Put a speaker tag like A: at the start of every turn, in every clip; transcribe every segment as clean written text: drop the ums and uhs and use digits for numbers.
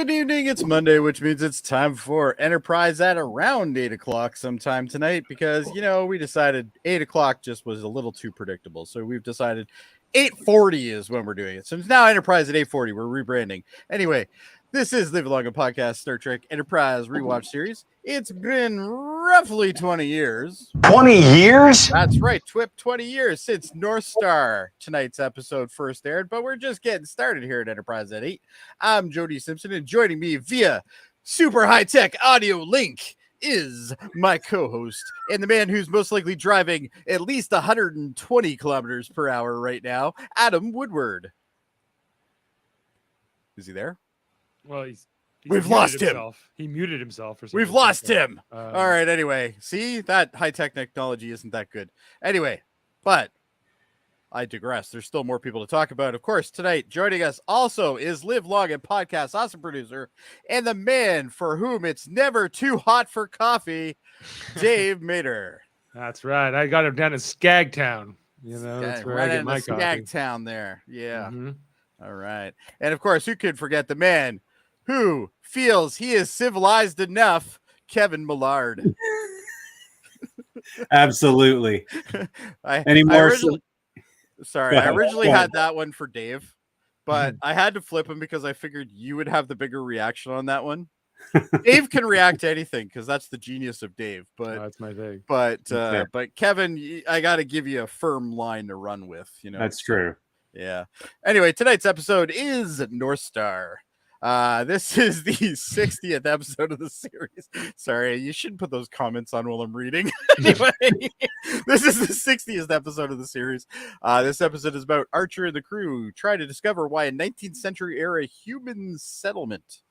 A: Good evening. It's Monday, which means it's time for Enterprise at around 8 o'clock sometime tonight because, we decided 8 o'clock just was a little too predictable. So we've decided 8:40 is when we're doing it. So it's now Enterprise at 8:40. We're rebranding. Anyway, this is Live Along a Podcast Star Trek Enterprise Rewatch Series. It's been roughly 20 years.
B: 20 years?
A: That's right. 20 years since North Star tonight's episode first aired, but we're just getting started here at Enterprise at 8. I'm Jody Simpson, and joining me via super high-tech audio link is my co-host and the man who's most likely driving at least 120 kilometers per hour right now, Adam Woodward. Is he there?
C: Well,
A: We've lost him.
C: He muted himself. For some
A: We've
C: reason,
A: lost
C: so,
A: him. All right. Anyway, see, that high-tech technology isn't that good. Anyway, but I digress. There's still more people to talk about. Of course, tonight joining us also is Live Long and Podcast awesome producer and the man for whom it's never too hot for coffee, Dave Mater.
C: That's right. I got him down in Skagtown. That's where I get my coffee.
A: Skagtown there. Yeah.
C: Mm-hmm.
A: All right. And of course, who could forget the man who feels he is civilized enough, Kevin Millard.
B: Absolutely.
A: I originally had that one for Dave, but I had to flip him because I figured you would have the bigger reaction on that one. Dave can react to anything because that's the genius of Dave. But
C: that's my thing.
A: But Kevin, I got to give you a firm line to run with.
B: That's true.
A: Yeah. Anyway, tonight's episode is North Star. This is the 60th episode of the series. Sorry, you shouldn't put those comments on while I'm reading. Anyway, this is the 60th episode of the series. This episode is about Archer and the crew trying to discover why a 19th century era human settlement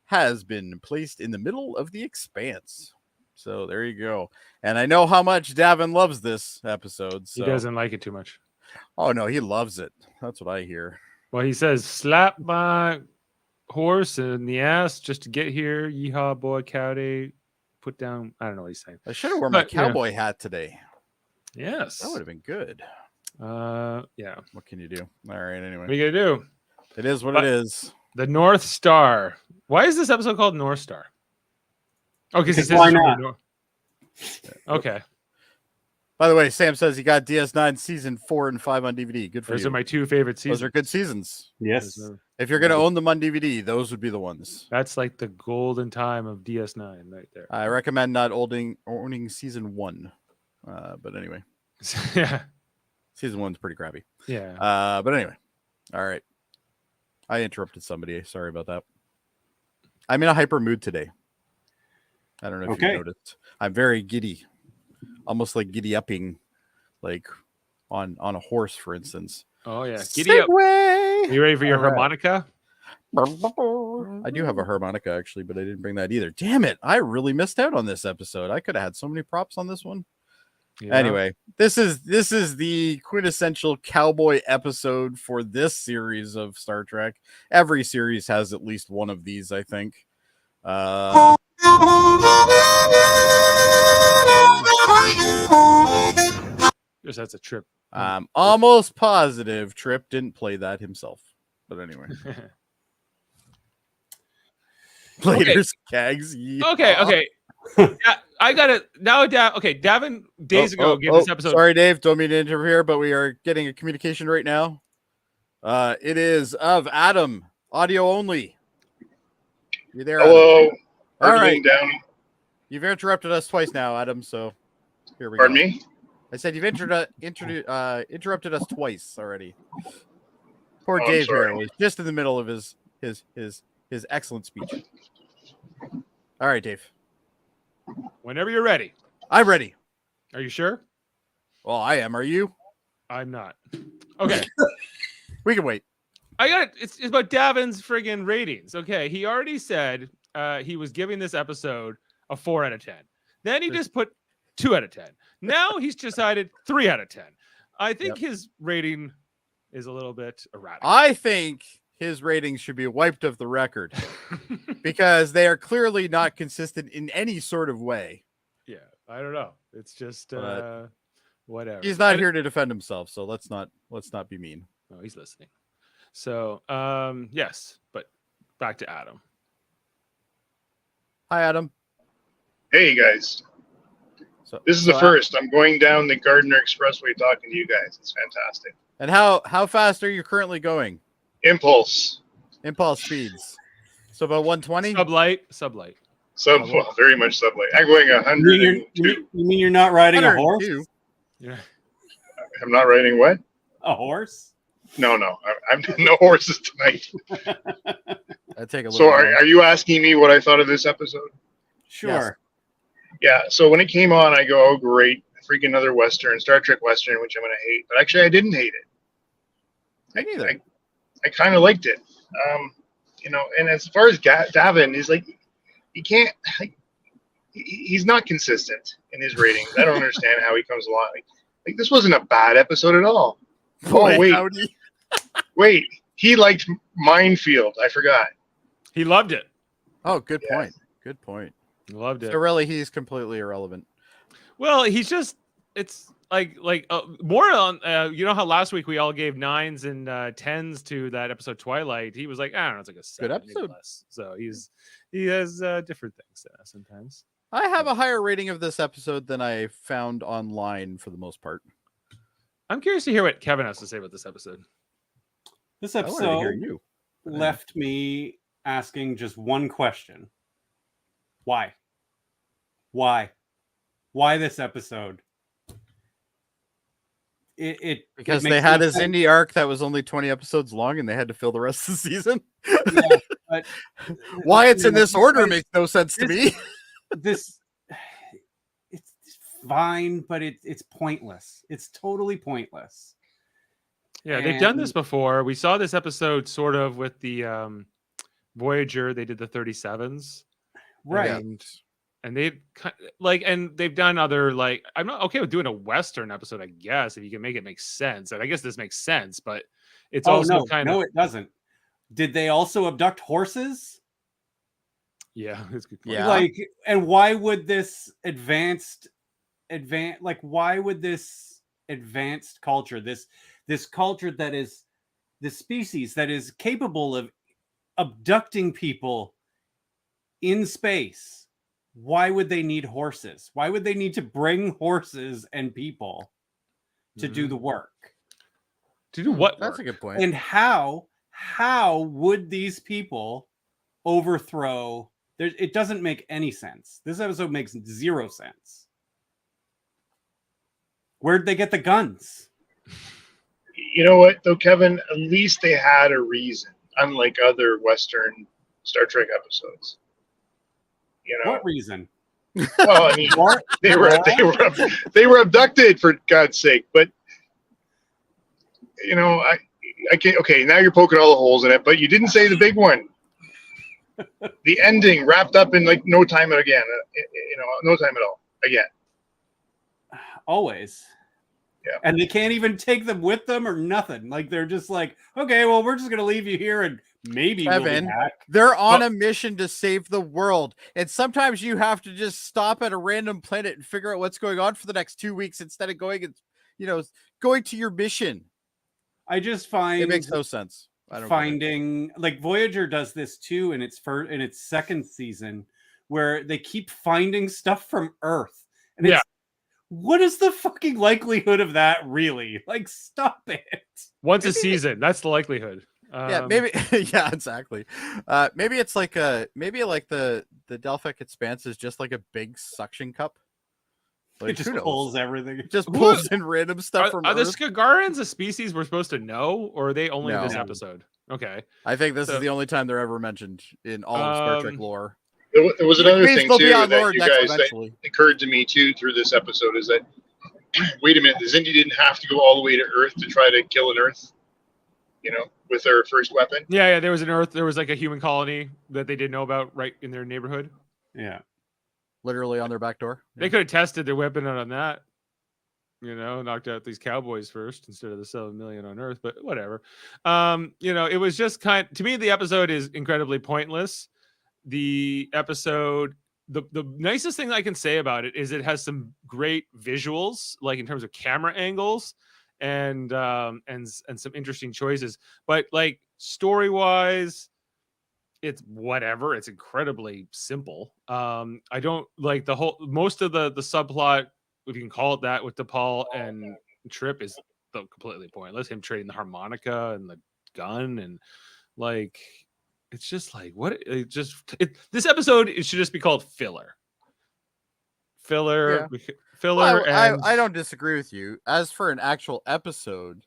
A: has been placed in the middle of the expanse. So there you go. And I know how much Davan loves this episode. So.
C: He doesn't like it too much.
A: Oh, no, he loves it. That's what I hear.
C: Well, he says, slap my horse in the ass just to get here. Yeehaw, boy, cowdy. Put down. I don't know what he's saying.
A: I should have worn my cowboy hat today.
C: Yes.
A: That would have been good.
C: Yeah.
A: What can you do? All right. Anyway.
C: What are you going to do?
A: It is what it is.
C: The North Star. Why is this episode called North Star? Oh, because
B: why not?
C: Okay.
A: By the way, Sam says he got DS9 season 4 and 5 on DVD. Good for you.
C: Those are my two favorite seasons.
A: Those are good seasons.
B: Yes.
A: If you're going to own them on DVD, those would be the ones.
C: That's like the golden time of DS9 right there.
A: I recommend not owning season 1. But anyway.
C: Yeah.
A: Season 1's pretty crappy.
C: Yeah.
A: But anyway. All right. I interrupted somebody. Sorry about that. I'm in a hyper mood today. I don't know if you noticed. I'm very giddy. Almost like giddy upping, like on a horse, for instance.
C: Oh yeah, giddy up. Are you ready for your harmonica?
A: I do have a harmonica actually, but I didn't bring that either. Damn it! I really missed out on this episode. I could have had so many props on this one. Yeah. Anyway, this is the quintessential cowboy episode for this series of Star Trek. Every series has at least one of these, I think.
C: Guess that's a Trip.
A: Almost positive Trip didn't play that himself. But anyway. Later, Cags.
C: Okay. I got it. Now, Davan days ago gave this episode.
A: Sorry, Dave. Don't mean to interfere, but we are getting a communication right now. It is of Adam. Audio only. You there?
D: Hello.
A: Adam? All right.
D: Down.
A: You've interrupted us twice now, Adam. So here we
D: Pardon
A: go.
D: me?
A: I said you've interrupted us twice already. Poor
D: Oh,
A: Dave here was just in the middle of his excellent speech. All right, Dave.
C: Whenever you're ready.
A: I'm ready.
C: Are you sure?
A: Well, I am. Are you?
C: I'm not. Okay.
A: We can wait.
C: I got it. It's about Davan's friggin' ratings. Okay. He already said he was giving this episode a 4 out of 10. Then he just put 2 out of 10. Now he's decided 3 out of 10. I think his rating is a little bit erratic.
A: I think his ratings should be wiped off the record because they are clearly not consistent in any sort of way.
C: Yeah, I don't know. It's just whatever.
A: He's not here to defend himself, so let's not be mean.
C: Oh, he's listening. So, yes, but back to Adam.
A: Hi, Adam.
D: Hey guys,
A: So
D: this is the first. I'm going down the Gardner Expressway talking to you guys. It's fantastic.
A: And how fast are you currently going?
D: Impulse.
A: Impulse speeds. So about 120?
C: Sublight.
D: Well, very much sublight. I'm going 102.
B: You mean you're not riding a horse?
A: 102.
C: Yeah.
D: I'm not riding what?
B: A horse?
D: No. I'm no horses tonight.
A: I take a
D: So
A: little.
D: are you asking me what I thought of this episode?
B: Sure.
D: Yeah. So when it came on, I go, oh great, freaking another Western, Star Trek Western, which I'm gonna hate. But actually, I didn't hate it.
A: Me neither.
D: I kind of liked it. And as far as Davan, he's like, he can't. He's not consistent in his ratings. I don't understand how he comes along. Like this wasn't a bad episode at all.
A: Boy,
D: Oh wait,
A: howdy.
D: wait. He liked Minefield. I forgot.
C: He loved it.
A: Oh, good
D: Yeah.
A: point. Good point.
C: He loved it.
A: So really, he's completely irrelevant.
C: Well, he's just it's like more on you know how last week we all gave 9s and 10s to that episode Twilight. He was like, I don't know, it's like a 7, maybe
A: episode.
C: less. So he has different things sometimes.
A: I have a higher rating of this episode than I found online for the most part.
C: I'm curious to hear what Kevin has to say about this episode.
B: This
A: I wanted to hear
B: episode
A: you.
B: left me asking just one question. Why? Why this episode?
A: Because
B: it
A: they
B: makes
A: had
B: no
A: a
B: sense.
A: Xindi arc that was only 20 episodes long and they had to fill the rest of the season.
B: Yeah, but
A: Why it's in this order
B: because
A: makes no sense to me.
B: this it's fine, but it's pointless. It's totally pointless.
C: Yeah, they've done this
B: And-
C: before. We saw this episode sort of with the Voyager. They did the 37s.
B: Right.
C: And they've and they've done other I'm not okay with doing a Western episode, I guess, if you can make it make sense. And I guess this makes sense, but it's also
B: no, it doesn't. Did they also abduct horses?
C: Yeah, it's a good point.
A: Yeah.
B: And why would this advanced culture, this culture that is this species that is capable of abducting people in space, why would they need horses? Why would they need to bring horses and people to do the work?
C: To do what
A: That's
C: work?
A: a good point.
B: And how would these people overthrow? It doesn't make any sense. This episode makes zero sense. Where'd they get the guns?
D: You know what, though, Kevin? At least they had a reason, unlike other Western Star Trek episodes. You know,
B: What reason?
D: well, I mean, they were abducted, for God's sake. But you know, I can't. Okay, now you're poking all the holes in it, but you didn't say the big one. The ending wrapped up in like no time again. No time at all again.
B: Always.
D: Yeah.
B: And they can't even take them with them or nothing. Like they're just like, okay, well, we're just gonna leave you here and maybe we'll be
A: Kevin,
B: back.
A: they're on a mission to save the world. And sometimes you have to just stop at a random planet and figure out what's going on for the next 2 weeks instead of going to your mission.
B: I just find
A: It makes no sense. I don't get it.
B: finding like Voyager does this too in its second season, where they keep finding stuff from Earth. And
C: Yeah.
B: what is the fucking likelihood of that really? Like, stop it.
C: Once a season, that's the likelihood.
A: Yeah, maybe. Yeah, exactly. Maybe it's like the Delphic Expanse is just like a big suction cup. Like,
B: It just
A: who knows?
B: pulls everything.
A: It just pulls in random stuff from
C: Are the
A: Earth.
C: Skagarans a species we're supposed to know, or are they only
A: No.
C: this episode? Okay.
A: I think this
C: So-
A: is the only time they're ever mentioned in all of Star Trek lore.
D: There was another
A: Which means
D: thing
A: they'll be
D: too
A: on
D: that
A: lore
D: you
A: next
D: guys that
A: eventually.
D: occurred to me too through this episode is that wait a minute, the Xindi didn't have to go all the way to Earth to try to kill an Earth. You know, with their first weapon.
C: Yeah, there was an Earth. There was like a human colony that they didn't know about right in their neighborhood.
B: Yeah.
A: Literally on their back door.
C: They could have tested their weapon out on that. Knocked out these cowboys first instead of the 7 million on Earth, but whatever. It was just to me, the episode is incredibly pointless. The episode, the nicest thing I can say about it is it has some great visuals, like in terms of camera angles and some interesting choices. But like story-wise, it's whatever. It's incredibly simple. I don't like most of the subplot, if you can call it that, with DePaul and Trip is completely pointless. Him trading the harmonica and the gun, and like it's just like this episode, it should just be called filler.
A: Yeah.
C: Filler.
A: Well, I don't disagree with you. As for an actual episode,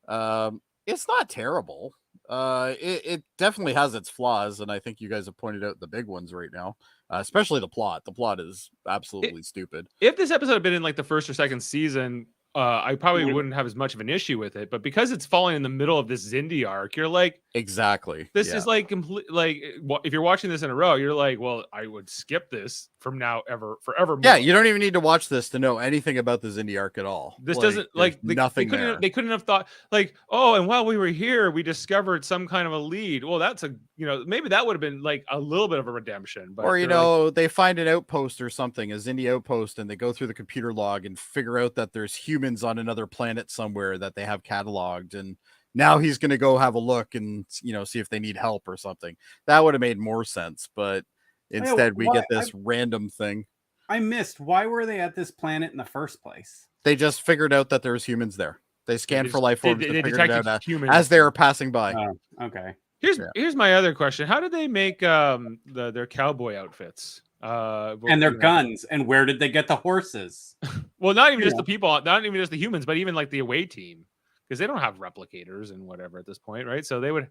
A: it's not terrible. It definitely has its flaws, and I think you guys have pointed out the big ones right now. Especially the plot. The plot is absolutely stupid.
C: If this episode had been in like the first or second season, I probably wouldn't have as much of an issue with it. But because it's falling in the middle of this Zindi arc, you're like,
A: exactly.
C: This is like complete. Like, if you're watching this in a row, you're like, well, I would skip this from now forever.
A: Yeah, you don't even need to watch this to know anything about the Zindi arc at all.
C: This doesn't
A: nothing.
C: They couldn't have thought like, oh, and while we were here, we discovered some kind of a lead. Well, that's maybe that would have been like a little bit of a redemption. But
A: or they find an outpost or something, a Zindi outpost, and they go through the computer log and figure out that there's humans on another planet somewhere that they have cataloged, and now he's going to go have a look and see if they need help or something. That would have made more sense, but instead we get this random thing.
B: I missed. Why were they at this planet in the first place?
A: They just figured out that there's humans there. They scanned for life forms and figured it out as they were passing by.
B: Oh, okay.
C: Here's my other question. How did they make their cowboy outfits?
B: And their guns, and where did they get the horses?
C: Well, not even just the people, not even just the humans, but even like the away team, because they don't have replicators and whatever at this point, right? So they would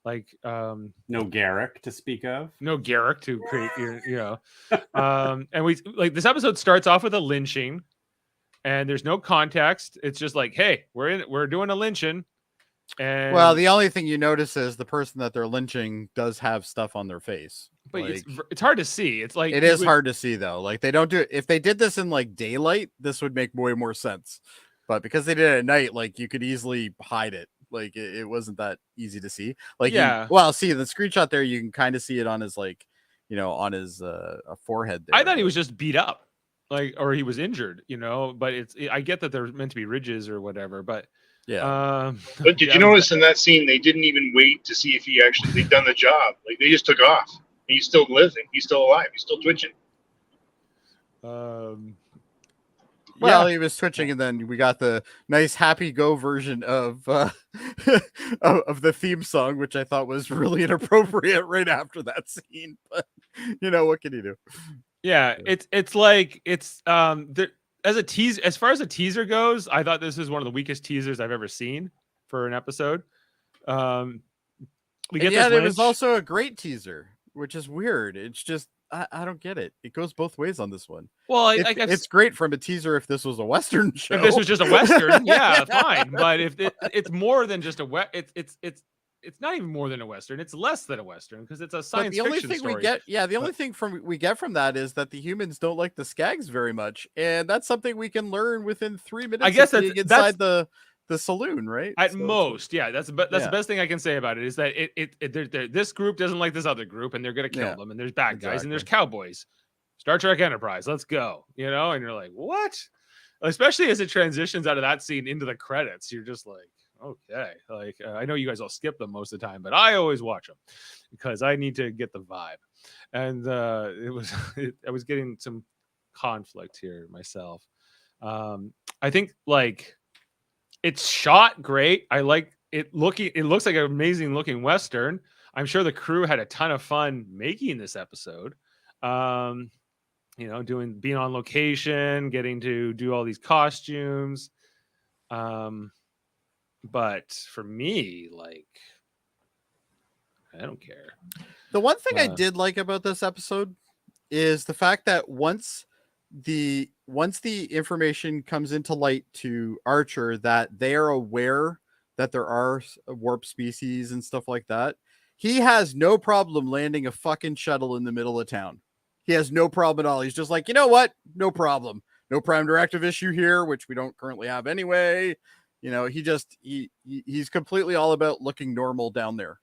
C: like
B: no Garrick to speak of,
C: no Garrick to create, and we like this episode starts off with a lynching, and there's no context. It's just like, hey, we're doing a lynching. And
A: well, the only thing you notice is the person that they're lynching does have stuff on their face.
C: But it's hard to see. It's like
A: it is hard to see though. Like they don't do it. If they did this in like daylight, this would make way more sense. But because they did it at night, like you could easily hide it. Like it wasn't that easy to see. Like see the screenshot there, you can kind of see it on his on his forehead there.
C: I thought he was just beat up, or he was injured, But I get that they're meant to be ridges or whatever, but.
A: Yeah.
D: But did you notice in that scene they didn't even wait to see if they'd done the job? Like they just took off. He's still living. He's still alive. He's still twitching.
A: Well, he was twitching, and then we got the nice happy go version of of the theme song, which I thought was really inappropriate right after that scene. But what can you do?
C: Yeah, it's like as far as a teaser goes, I thought this is one of the weakest teasers I've ever seen for an episode.
A: It was also a great teaser, which is weird. It's just I don't get it. It goes both ways on this one.
C: Well,
A: it's great from a teaser if this was a Western show.
C: If this was just a Western, yeah, fine. But if it's more than just it's not even more than a Western. It's less than a Western because it's a science fiction story.
A: The only thing we get from that is that the humans don't like the Skags very much, and that's something we can learn within 3 minutes.
C: I guess that's
A: inside the saloon, right?
C: At most, yeah. That's the best thing I can say about it is that this group doesn't like this other group, and they're gonna kill them. And there's bad guys, and there's cowboys. Star Trek Enterprise, let's go. And you're like, what? Especially as it transitions out of that scene into the credits, you're just like. Okay, I know you guys all skip them most of the time, but I always watch them because I need to get the vibe. And I was getting some conflict here myself. I think it's shot great. I like it it looks like an amazing looking Western. I'm sure the crew had a ton of fun making this episode. Being on location, getting to do all these costumes. But for me, I don't care.
A: The one thing I did like about this episode is the fact that once the information comes into light to Archer that they are aware that there are warp species and stuff like that, he has no problem landing a fucking shuttle in the middle of town. He has no problem at all. He's just like, you know what? No problem. No prime directive issue here, which we don't currently have anyway. He's completely all about looking normal down there,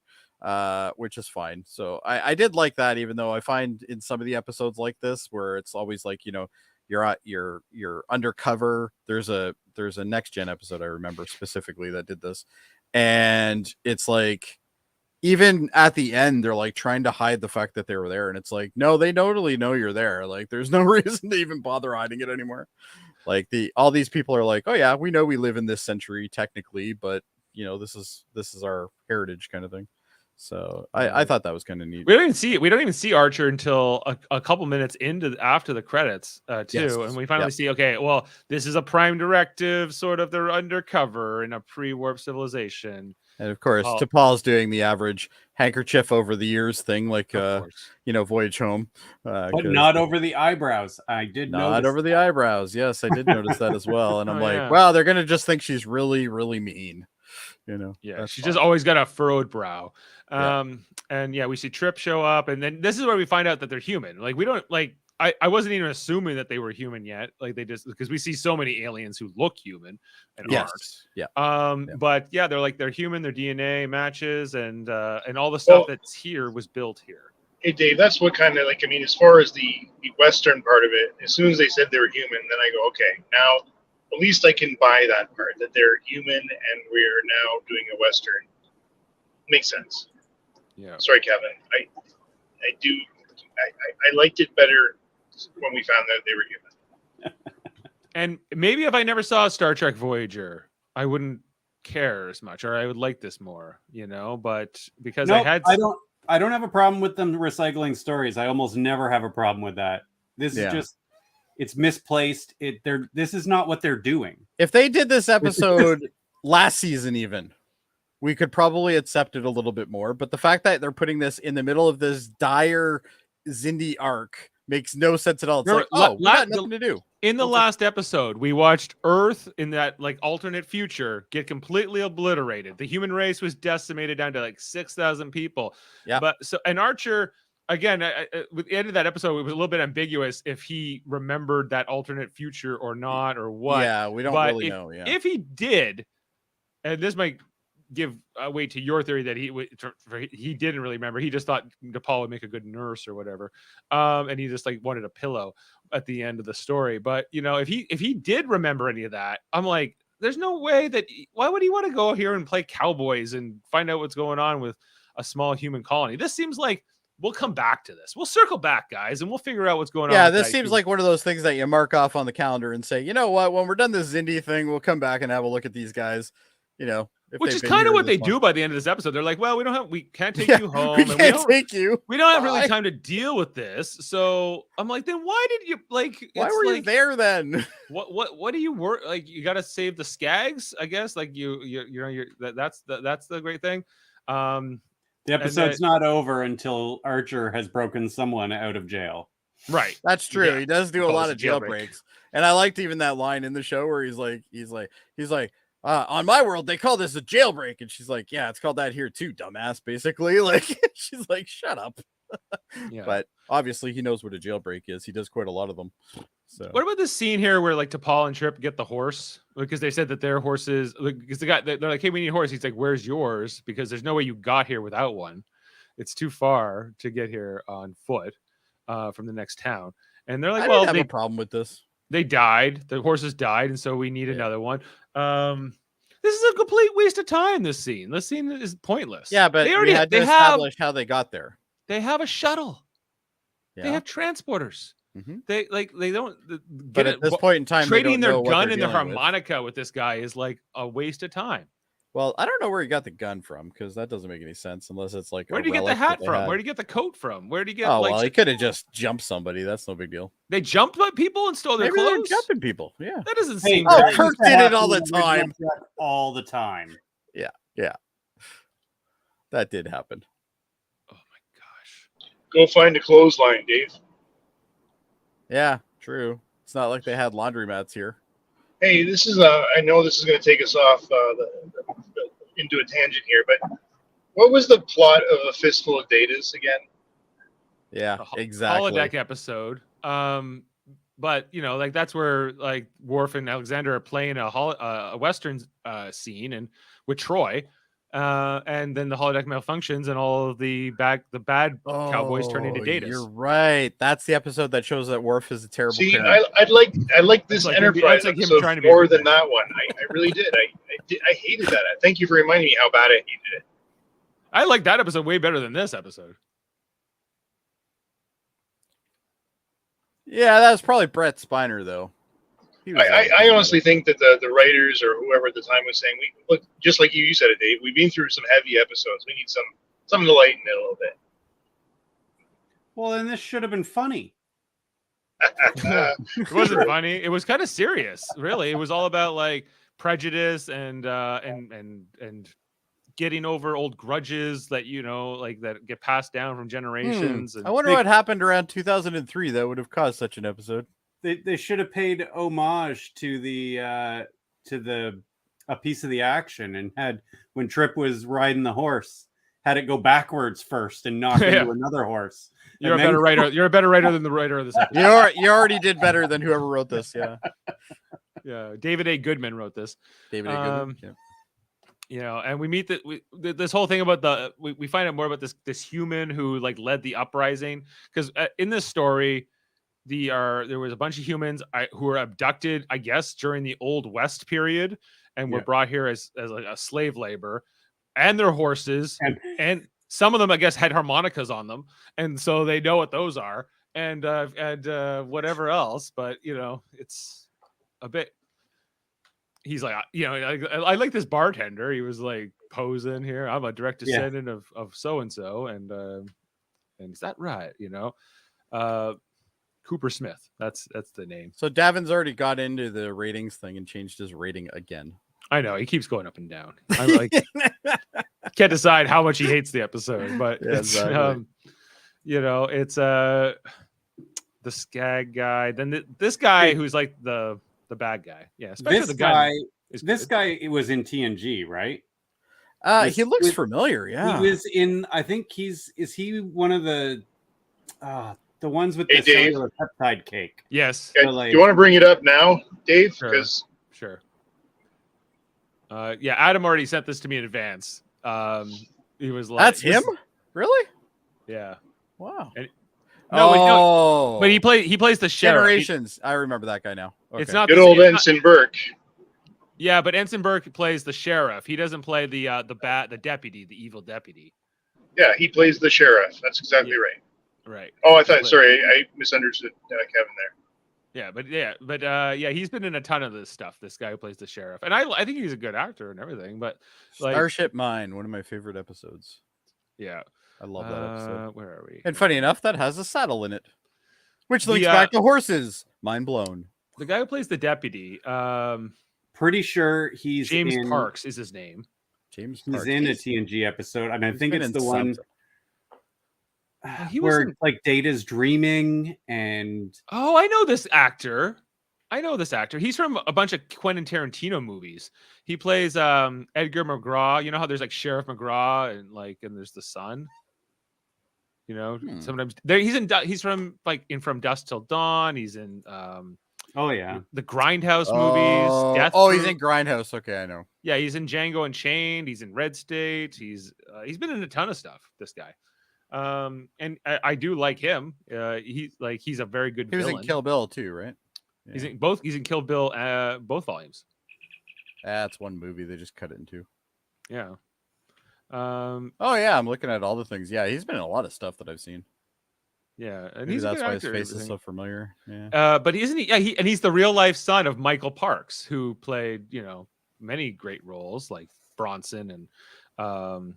A: which is fine. So I did like that, even though I find in some of the episodes like this where it's always like, you're undercover. There's a next gen episode I remember specifically that did this, and it's like even at the end, they're like trying to hide the fact that they were there, and it's like, no, they totally know you're there. Like, there's no reason to even bother hiding it anymore. Like all these people are like, oh yeah, we know we live in this century technically, but you know, this is our heritage kind of thing. So I thought that was kind of neat.
C: We don't even see Archer until a couple minutes after the credits too.
A: Yes.
C: And we finally see, okay, well, this is a prime directive, sort of, they're undercover in a pre-warp civilization.
B: Oh.
A: And of course, T'Pol's doing the average handkerchief over the ears thing, like Voyage Home.
B: But not over the eyebrows. I did
A: not over the eyebrows. Yes, I did notice that as well. And I'm
C: yeah.
A: wow, they're gonna just think she's really, really mean. You know,
C: yeah, she's just always got a furrowed brow. And yeah, we see Trip show up, and then this is where we find out that they're human. Like, we don't like. I wasn't even assuming that they were human yet. Like, they just, because we see so many aliens who look human and aren't.
A: Yeah.
C: But yeah, they're human. Their DNA matches, and all the stuff that's here was built here.
D: Hey Dave, that's what kind of like, I mean, as far as the Western part of it, as soon as they said they were human, then I go, okay, now at least I can buy that part, that they're human and we're now doing a Western. Makes sense.
C: Yeah.
D: Sorry, Kevin. I liked it better when we found that they were human.
C: And maybe if I never saw Star Trek Voyager, I wouldn't care as much, or I would like this more, you know. But because I
B: don't have a problem with them recycling stories. I almost never have a problem with that. This is just, it's misplaced. This is not what they're doing.
A: If they did this episode last season, even, we could probably accept it a little bit more. But the fact that they're putting this in the middle of this dire Xindi arc makes no sense at all. It's we got nothing to do.
C: In the last episode, we watched Earth in that like alternate future get completely obliterated. The human race was decimated down to like 6,000 people.
A: Yeah.
C: But and Archer, again, with the end of that episode, it was a little bit ambiguous if he remembered that alternate future or not, or what.
A: Yeah, we don't really know. Yeah.
C: If he did, and this might give weight to your theory that he didn't really remember. He just thought T'Pol would make a good nurse or whatever, and he just like wanted a pillow at the end of the story. But you know, if he did remember any of that, I'm like, there's no way that. Why would he want to go here and play cowboys and find out what's going on with a small human colony? This seems like we'll come back to this. We'll circle back, guys, and we'll figure out what's going on.
A: Yeah, this seems like one of those things that you mark off on the calendar and say, you know what, when we're done this Xindi thing, we'll come back and have a look at these guys. You know.
C: Which is kind of what they do by the end of this episode. They're like, well, we can't take you home.
A: We can't take you.
C: We don't have really time to deal with this. So I'm like, then why did you why
A: were you there then?
C: What do you work? Like, you got to save the Skags, I guess. Like that's the great thing.
B: The episode's not over until Archer has broken someone out of jail.
C: Right.
A: That's true. Yeah. He does do a lot of jailbreaks. And I liked even that line in the show where he's like, on my world, they call this a jailbreak. And she's like, yeah, it's called that here too, dumbass, basically. Like, she's like, shut up.
C: Yeah.
A: But obviously he knows what a jailbreak is. He does quite a lot of them. So
C: what about this scene here where like T'Pol and Trip get the horse? Because they said that their horses, because they're like, hey, we need a horse. He's like, where's yours? Because there's no way you got here without one. It's too far to get here on foot from the next town. And they're like,
A: I didn't have a problem with this.
C: They died. The horses died, and so we need another one. This is a complete waste of time. This scene is pointless.
A: Yeah, but they had to establish how they got there.
C: They have a shuttle.
A: Yeah.
C: They have transporters.
A: Mm-hmm.
C: They don't.
A: But at this point in time,
C: trading their gun and their harmonica with this guy is like a waste of time.
A: Well, I don't know where he got the gun from, because that doesn't make any sense unless it's like.
C: Where did he get the hat from? Where did he get the coat from? Where did he get?
A: Oh, well, he could have just jumped somebody. That's no big deal.
C: They jumped people and stole their clothes.
A: They're jumping people. Yeah,
C: that doesn't seem.
A: Oh, Kirk did it all the time.
B: All the time.
A: Yeah, that did happen.
C: Oh my gosh!
D: Go find a clothesline, Dave.
A: Yeah, true. It's not like they had laundromats here.
D: Hey, this is I know this is going to take us off into a tangent here, but what was the plot of A Fistful of Datas again?
A: Yeah, exactly.
C: Holodeck episode. But you know, like that's where like Worf and Alexander are playing a Western scene and with Troy, and then the holodeck malfunctions and all of the bad cowboys turn into Datas.
A: You're right. That's the episode that shows that Worf is a terrible.
D: See,
A: parent.
D: I like this Enterprise episode more than that one. I really did. I hated that. Thank you for reminding me how bad I hated it.
C: I like that episode way better than this episode.
A: Yeah, that was probably Brett Spiner though.
D: I honestly think that the writers or whoever at the time was saying, we look just like you said it, Dave. We've been through some heavy episodes. We need something to lighten it a little bit.
B: Well, then this should have been funny.
C: It wasn't funny. It was kind of serious, really. It was all about like prejudice and getting over old grudges that like that get passed down from generations. And
A: I wonder what happened around 2003 that would have caused such an episode.
B: They should have paid homage to a piece of the action and had when Trip was riding the horse, had it go backwards first and knock into another horse.
C: You're a better writer. You're a better writer than the writer of this
A: episode. You already did better than whoever wrote this. Yeah.
C: Yeah. David A. Goodman wrote this.
A: David A. Goodman. Yeah.
C: And we meet this whole thing about we find out more about this human who like led the uprising, because in this story there was a bunch of humans who were abducted, I guess, during the Old West period, and were brought here as like a slave labor, and their horses, and some of them, I guess, had harmonicas on them, and so they know what those are, and whatever else. But it's a bit. He's like, I like this bartender. He was like posing here. I'm a direct descendant of so and so, and is that right? Cooper Smith. That's the name.
A: So Davan's already got into the ratings thing and changed his rating again.
C: I know, he keeps going up and down. I'm like, can't decide how much he hates the episode, but it's exactly. It's the Skag guy. Then this guy who's like the bad guy. Yeah,
B: this the guy. This guy was in TNG, right?
A: He looks familiar. Yeah,
B: he was in. I think is he one of the ones with the cellular peptide cake?
C: Yes.
D: Okay. Do you want to bring it up now, Dave?
C: Sure. Yeah, Adam already sent this to me in advance. He was like,
A: "That's him, really?"
C: Yeah.
A: Wow.
C: But he plays the sheriff.
A: Generations. I remember that guy now. Okay.
C: It's not
D: good old Ensign Burke.
C: Yeah, but Ensign Burke plays the sheriff. He doesn't play the deputy, the evil deputy.
D: Yeah, he plays the sheriff. That's exactly right.
C: Right.
D: Oh, I thought. Sorry, I misunderstood Kevin there.
C: Yeah, he's been in a ton of this stuff. This guy who plays the sheriff, and I think he's a good actor and everything. But like,
A: Starship Mine, one of my favorite episodes.
C: Yeah,
A: I love that episode.
C: Where are we?
A: And funny enough, that has a saddle in it, which links back to horses. Mind blown.
C: The guy who plays the deputy,
B: pretty sure he's
C: James Parks is his name.
A: James
B: Parks. He's in a TNG episode. I mean, I think it's the one.
C: He
B: where like Data's dreaming and
C: I know this actor. He's from a bunch of Quentin Tarantino movies. He plays Edgar McGraw. You know how there's like Sheriff McGraw and there's the son. Sometimes he's from From Dusk Till Dawn. He's in the Grindhouse movies.
A: He's in Grindhouse. Okay, I know.
C: Yeah, he's in Django Unchained. He's in Red State. He's been in a ton of stuff. This guy. And I do like him. He's a very good villain.
A: He was in Kill Bill too, right?
C: Yeah. He's in Kill Bill, both volumes.
A: That's one movie. They just cut it in two.
C: Yeah.
A: I'm looking at all the things. Yeah, he's been in a lot of stuff that I've seen.
C: Yeah, and
A: maybe that's why his face is so familiar.
C: Yeah. But isn't he? Yeah, he's the real life son of Michael Parks, who played many great roles like Bronson and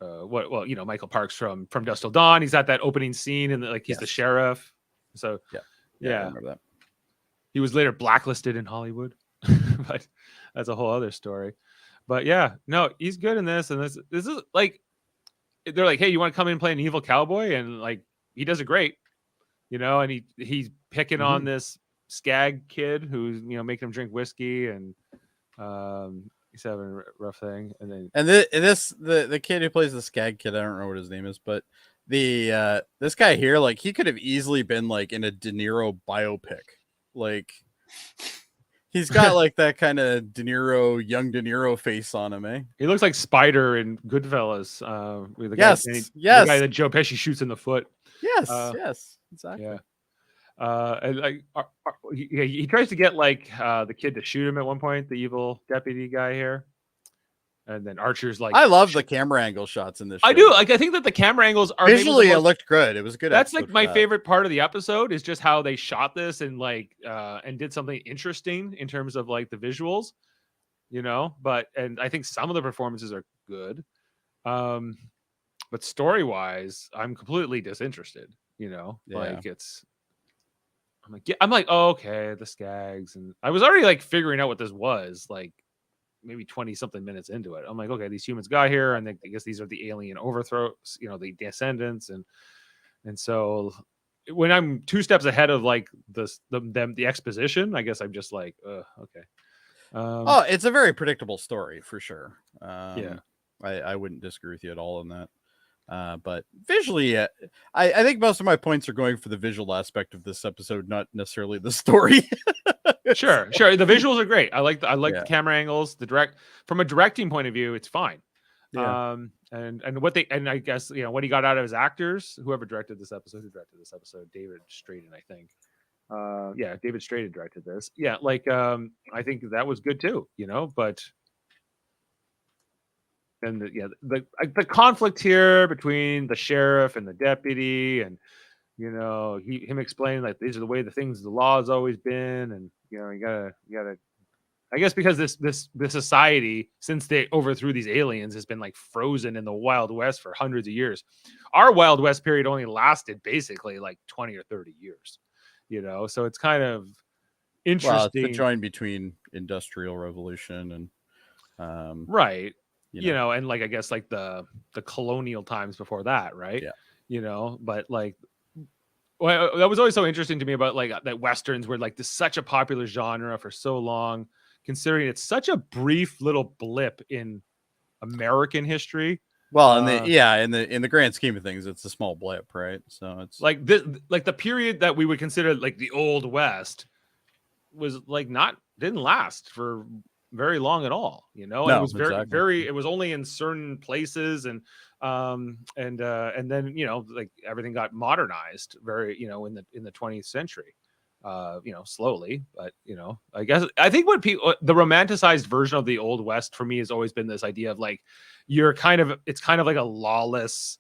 C: Michael Parks from Dusk Till Dawn. He's at that opening scene and he's the sheriff. So yeah,
A: I remember that.
C: He was later blacklisted in Hollywood, but that's a whole other story. But yeah, no, he's good in this. And this is like, they're like, hey, you want to come in and play an evil cowboy? And like, he does it great, and he's picking on this Skag kid who's, making him drink whiskey and, he's having a rough thing.
A: The kid who plays the Skag kid, I don't know what his name is, but this guy here, like, he could have easily been like in a De Niro biopic. Like, he's got like that kind of young De Niro face on him, eh?
C: He looks like Spider in Goodfellas. With the guy that Joe Pesci shoots in the foot.
A: Yes, exactly.
C: Yeah. And like he tries to get like the kid to shoot him at one point, the evil deputy guy here. And then Archer's like,
A: I love the camera angle shots in this show.
C: I do. Like, I think that the camera angles are maybe the
A: visually it
C: most-
A: looked good. It was a good.
C: That's
A: episode
C: like
A: for
C: my
A: that.
C: favorite part of the episode is just how they shot this and like and did something interesting in terms of like the visuals, and I think some of the performances are good. But story wise, I'm completely disinterested, like I'm like, oh, okay, the Skags. And I was already like figuring out what this was, like maybe 20 something minutes into it. I'm like, okay, these humans got here, and I guess these are the alien overthrows, the descendants, and so when I'm 2 steps ahead of like the exposition, I guess I'm just like, okay.
A: It's a very predictable story for sure.
C: Yeah,
A: I wouldn't disagree with you at all on that. But visually, I think most of my points are going for the visual aspect of this episode, not necessarily the story.
C: sure. The visuals are great. I like the camera angles. From a directing point of view, it's fine.
A: Yeah.
C: And I guess what he got out of his actors, who directed this episode, David Straden, I think. David Straden directed this. Yeah, like I think that was good too, but then the conflict here between the sheriff and the deputy, and him explaining like these are the law has always been, and you gotta I guess because this society, since they overthrew these aliens, has been like frozen in the Wild West for hundreds of years. Our Wild West period only lasted basically like 20 or 30 years, so it's kind of interesting.
A: Well, it's the join between Industrial Revolution and
C: right. And like I guess like the colonial times before that, right?
A: Yeah.
C: But like that was always so interesting to me about like that Westerns were like such a popular genre for so long, considering it's such a brief little blip in American history.
A: Well, in the grand scheme of things, it's a small blip, right? So it's
C: like the period that we would consider like the Old West was like didn't last for very long at all, and it was very it was only in certain places, and then like everything got modernized very in the 20th century, slowly, but I think what people the romanticized version of the Old West for me has always been this idea of like it's kind of like a lawless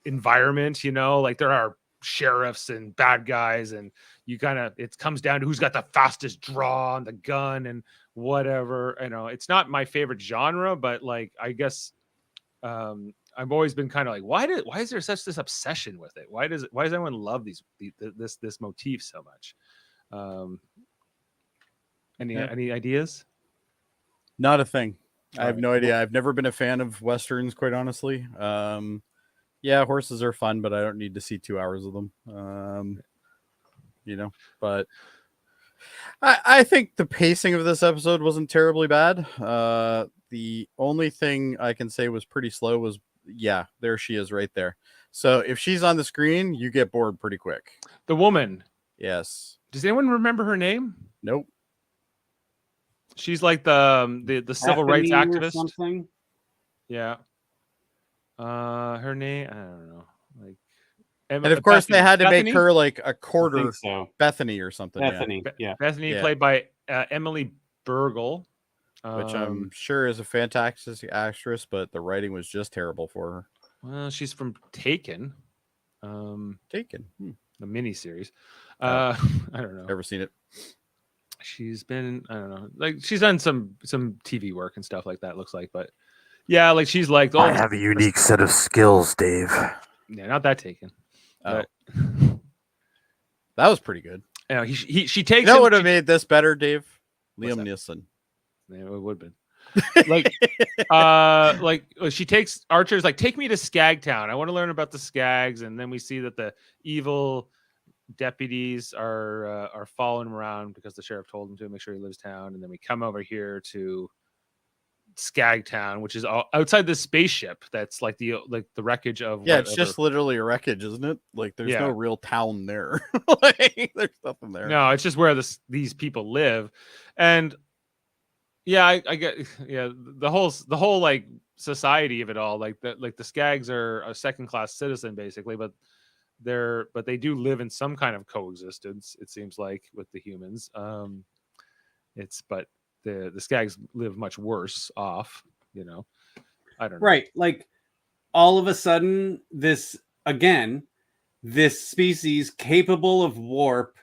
C: environment, like there are sheriffs and bad guys, and it comes down to who's got the fastest draw on the gun and whatever. It's not my favorite genre, but like I guess I've always been kind of like, why is there such this obsession with it? Why does everyone love this motif so much? Any ideas?
A: Not a thing. I have no idea. I've never been a fan of Westerns, quite honestly. Yeah, horses are fun, but I don't need to see 2 hours of them. But I think the pacing of this episode wasn't terribly bad. The only thing I can say was pretty slow was, there she is right there. So if she's on the screen, you get bored pretty quick.
C: The woman.
A: Yes.
C: Does anyone remember her name?
A: Nope.
C: She's like the civil rights activist.
B: Or something.
C: Yeah. Her name, I don't know. Like,
A: and of course
C: Bethany.
A: they had to
C: Bethany?
A: make her like a quarter
B: Bethany
A: or something.
B: Bethany, yeah.
C: Bethany, played by Emily Burgle,
A: which I'm sure is a fantastic actress, but the writing was just terrible for her.
C: Well, she's from Taken.
A: Taken,
C: the miniseries. I don't know.
A: Never seen it.
C: She's been, I don't know, like she's done some TV work and stuff like that. Looks like, but yeah, like she's like,
E: I have a unique set of skills, Dave.
C: Yeah, not that Taken.
A: Oh. That was pretty good.
C: Yeah, she takes.
A: That would have made this better, Dave. Liam Neeson.
C: Yeah, it would have been. Like she takes Archer's like, take me to Skagtown. I want to learn about the Skags, and then we see that the evil deputies are following him around because the sheriff told him to make sure he leaves town, and then we come over here to Skagtown, which is outside the spaceship that's like the wreckage of
A: it's just literally a wreckage, isn't it? Like there's no real town there. Like, there's nothing there.
C: No, it's just where these people live. And I get the whole like society of it all, like the Skags are a second-class citizen basically, but they do live in some kind of coexistence, it seems like, with the humans. the Skags live much worse off. You know, I don't know.
B: Right. Like all of a sudden, this species capable of warp,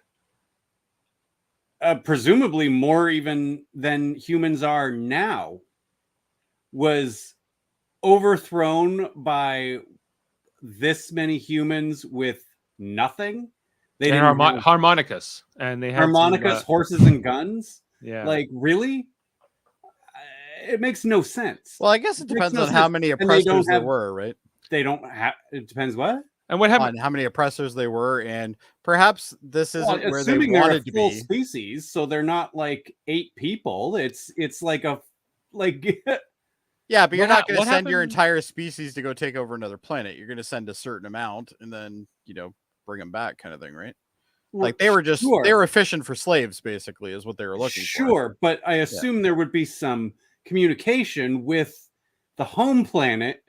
B: presumably more even than humans are now, was overthrown by this many humans with nothing. They
C: And
B: didn't have
C: harmonicas, and they had
B: harmonicas, horses, and guns.
C: Yeah.
B: Like, really? It makes no sense.
A: Well, I guess it depends on how many
B: And they
A: oppressors
B: don't
A: there
B: have-
A: were, right?
B: They don't have. It depends what.
C: And what happened?
A: On how many oppressors they were, and perhaps this isn't
B: Well,
A: where they
B: assuming they're a
A: wanted to
B: full
A: be.
B: species, so they're not like 8 people. It's like a like.
A: Yeah, but you're
C: What
A: not going to
C: hap-
A: send
C: what
A: your
C: happened-
A: entire species to go take over another planet. You're going to send a certain amount and then, bring them back, kind of thing, right? Like they were just
B: Sure.
A: they were efficient for slaves, basically, is what they were looking for.
B: Sure, but I assume there would be some communication with the home planet.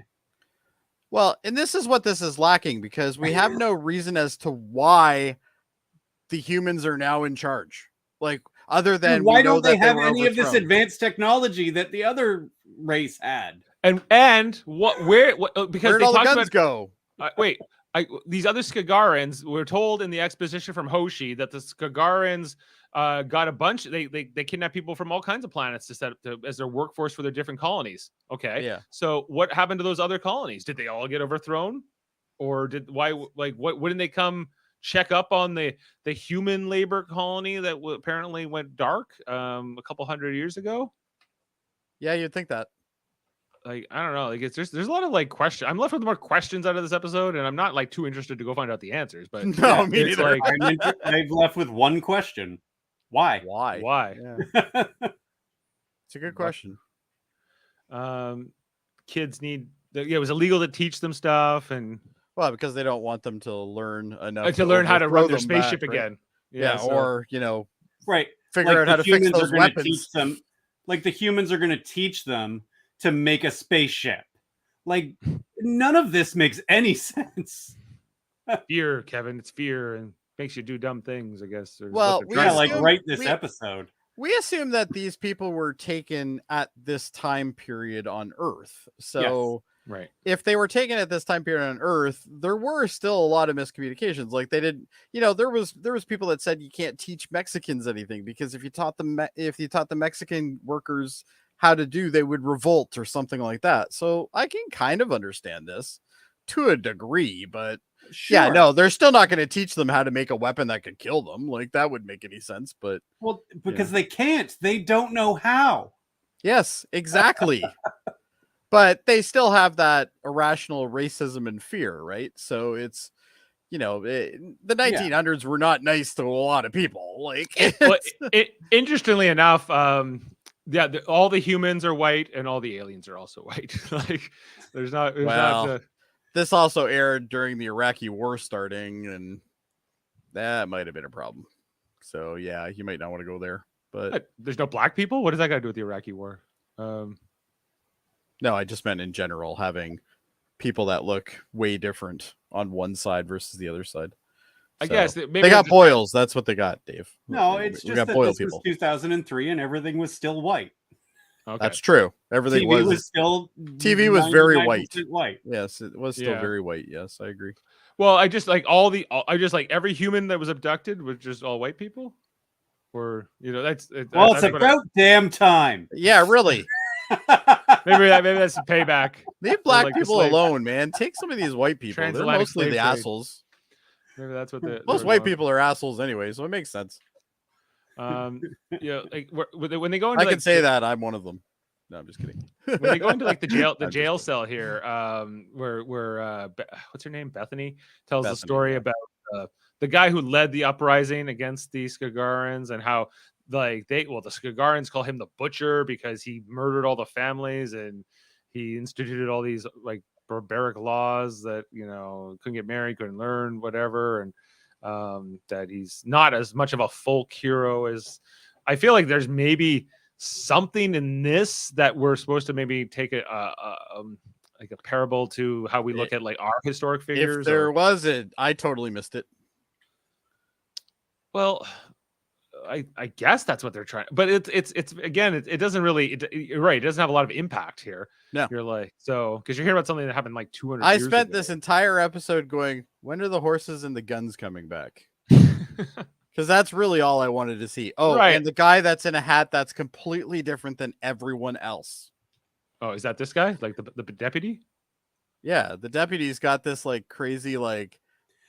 A: Well, and this is what this is lacking, because we have no reason as to why the humans are now in charge. Like, other than
B: Why
A: we know
B: don't they
A: that
B: have
A: were
B: any of this
A: overthrown.
B: advanced technology that the other race had?
C: And what? Where? What, because
A: Where'd
C: they
A: all the
C: talked
A: guns
C: about.
A: go?
C: Wait, these other Skagarans were told in the exposition from Hoshi that the Skagarans got a bunch. They kidnapped people from all kinds of planets to set up as their workforce for their different colonies. Okay,
A: Yeah.
C: So what happened to those other colonies? Did they all get overthrown, or what? Wouldn't they come check up on the human labor colony that apparently went dark a couple hundred years ago?
A: Yeah, you'd think that.
C: Like, I don't know. Like, there's a lot of like questions. I'm left with more questions out of this episode, and I'm not like too interested to go find out the answers. But
A: No, me
C: it's
A: neither.
C: like,
B: I've left with one question: Why?
A: Why?
C: why?
A: Yeah. It's a good question.
C: Kids need. It was illegal to teach them stuff and
A: Well, because they don't want them to learn enough
C: to learn how to
A: overthrow
C: run their
A: them back,
C: spaceship
A: right?
C: again.
A: Yeah,
C: so-
A: or
B: Right.
A: figure out how to
B: the
A: fix
B: humans are
A: those
B: gonna
A: weapons.
B: Teach them, like the humans are going to teach them to make a spaceship. Like none of this makes any sense.
C: fear, Kevin. It's fear and makes you do dumb things. I guess. or is what
A: Well,
C: they're
A: we
C: trying
B: Yeah,
C: to
B: like
C: do.
B: write this
A: we-
B: episode.
A: We assume that these people were taken at this time period on Earth. So
C: Right.
A: if they were taken at this time period on Earth, there were still a lot of miscommunications. Like they did, there was people that said you can't teach Mexicans anything because if you taught the Mexican workers how to do, they would revolt or something like that. So I can kind of understand this to a degree, but yeah,
B: Sure.
A: no, they're still not going to teach them how to make a weapon that could kill them. Like that wouldn't make any sense, but
B: Well, because they can't. They don't know how.
A: yes, exactly. But they still have that irrational racism and fear, right? So it's, the 1900s were not nice to a lot of people. Like,
C: Well, interestingly enough, all the humans are white and all the aliens are also white. Like, there's not.
A: This also aired during the Iraqi war starting, and that might have been a problem. So yeah, you might not want to go there. But
C: there's no black people. What does that got to do with the Iraqi war?
A: No, I just meant in general having people that look way different on one side versus the other side.
C: I
A: So,
C: guess maybe
A: they got
C: it's-
A: boils. That's what they got, Dave.
B: No,
A: We
B: it's just
A: got
B: that
A: boil
B: this
A: people.
B: was 2003 and everything was still white.
C: Okay.
A: That's true. Everything
B: TV was still
A: TV was very
B: 99% white.
A: Yes, it was still
C: Yeah.
A: very white. Yes, I agree.
C: Well, I just like every human that was abducted was just all white people, or that's.
B: Well,
C: that's
B: it's
C: what I-
B: about damn time.
A: Yeah, really.
C: maybe that's some payback.
A: Leave black
C: like the
A: people
C: slaves.
A: alone, man. Take some of these white people. They're
C: Transatlantic
A: mostly
C: slave
A: the
C: trade.
A: assholes.
C: Maybe that's what the
A: Most white people are assholes anyway, so it makes sense.
C: Like when they go into
A: I can
C: like,
A: say that I'm one of them. No, I'm just kidding.
C: when they go into like the jail
A: I'm just
C: jail
A: kidding.
C: cell here, where what's her name, Bethany tells the
A: Bethany,
C: story
A: yeah.
C: about the guy who led the uprising against the Skagarans and how the Skagarans call him the butcher because he murdered all the families and he instituted all these like barbaric laws that couldn't get married, couldn't learn, whatever, and that he's not as much of a folk hero as I feel like there's maybe something in this that we're supposed to maybe take like a parable to how we look at like our historic figures.
A: If there was it, I totally missed it.
C: Well, I guess that's what they're trying, but it's again, it doesn't really, you're right, it doesn't have a lot of impact here.
A: No.
C: You're like, so because you're hearing about something that happened like 200
A: I
C: years
A: spent
C: ago.
A: this entire episode going, when are the horses and the guns coming back? Because that's really all I wanted to see. Oh,
C: Right.
A: and the guy that's in a hat that's completely different than everyone else.
C: Oh, is that this guy, like the deputy?
A: Yeah, the deputy's got this like crazy like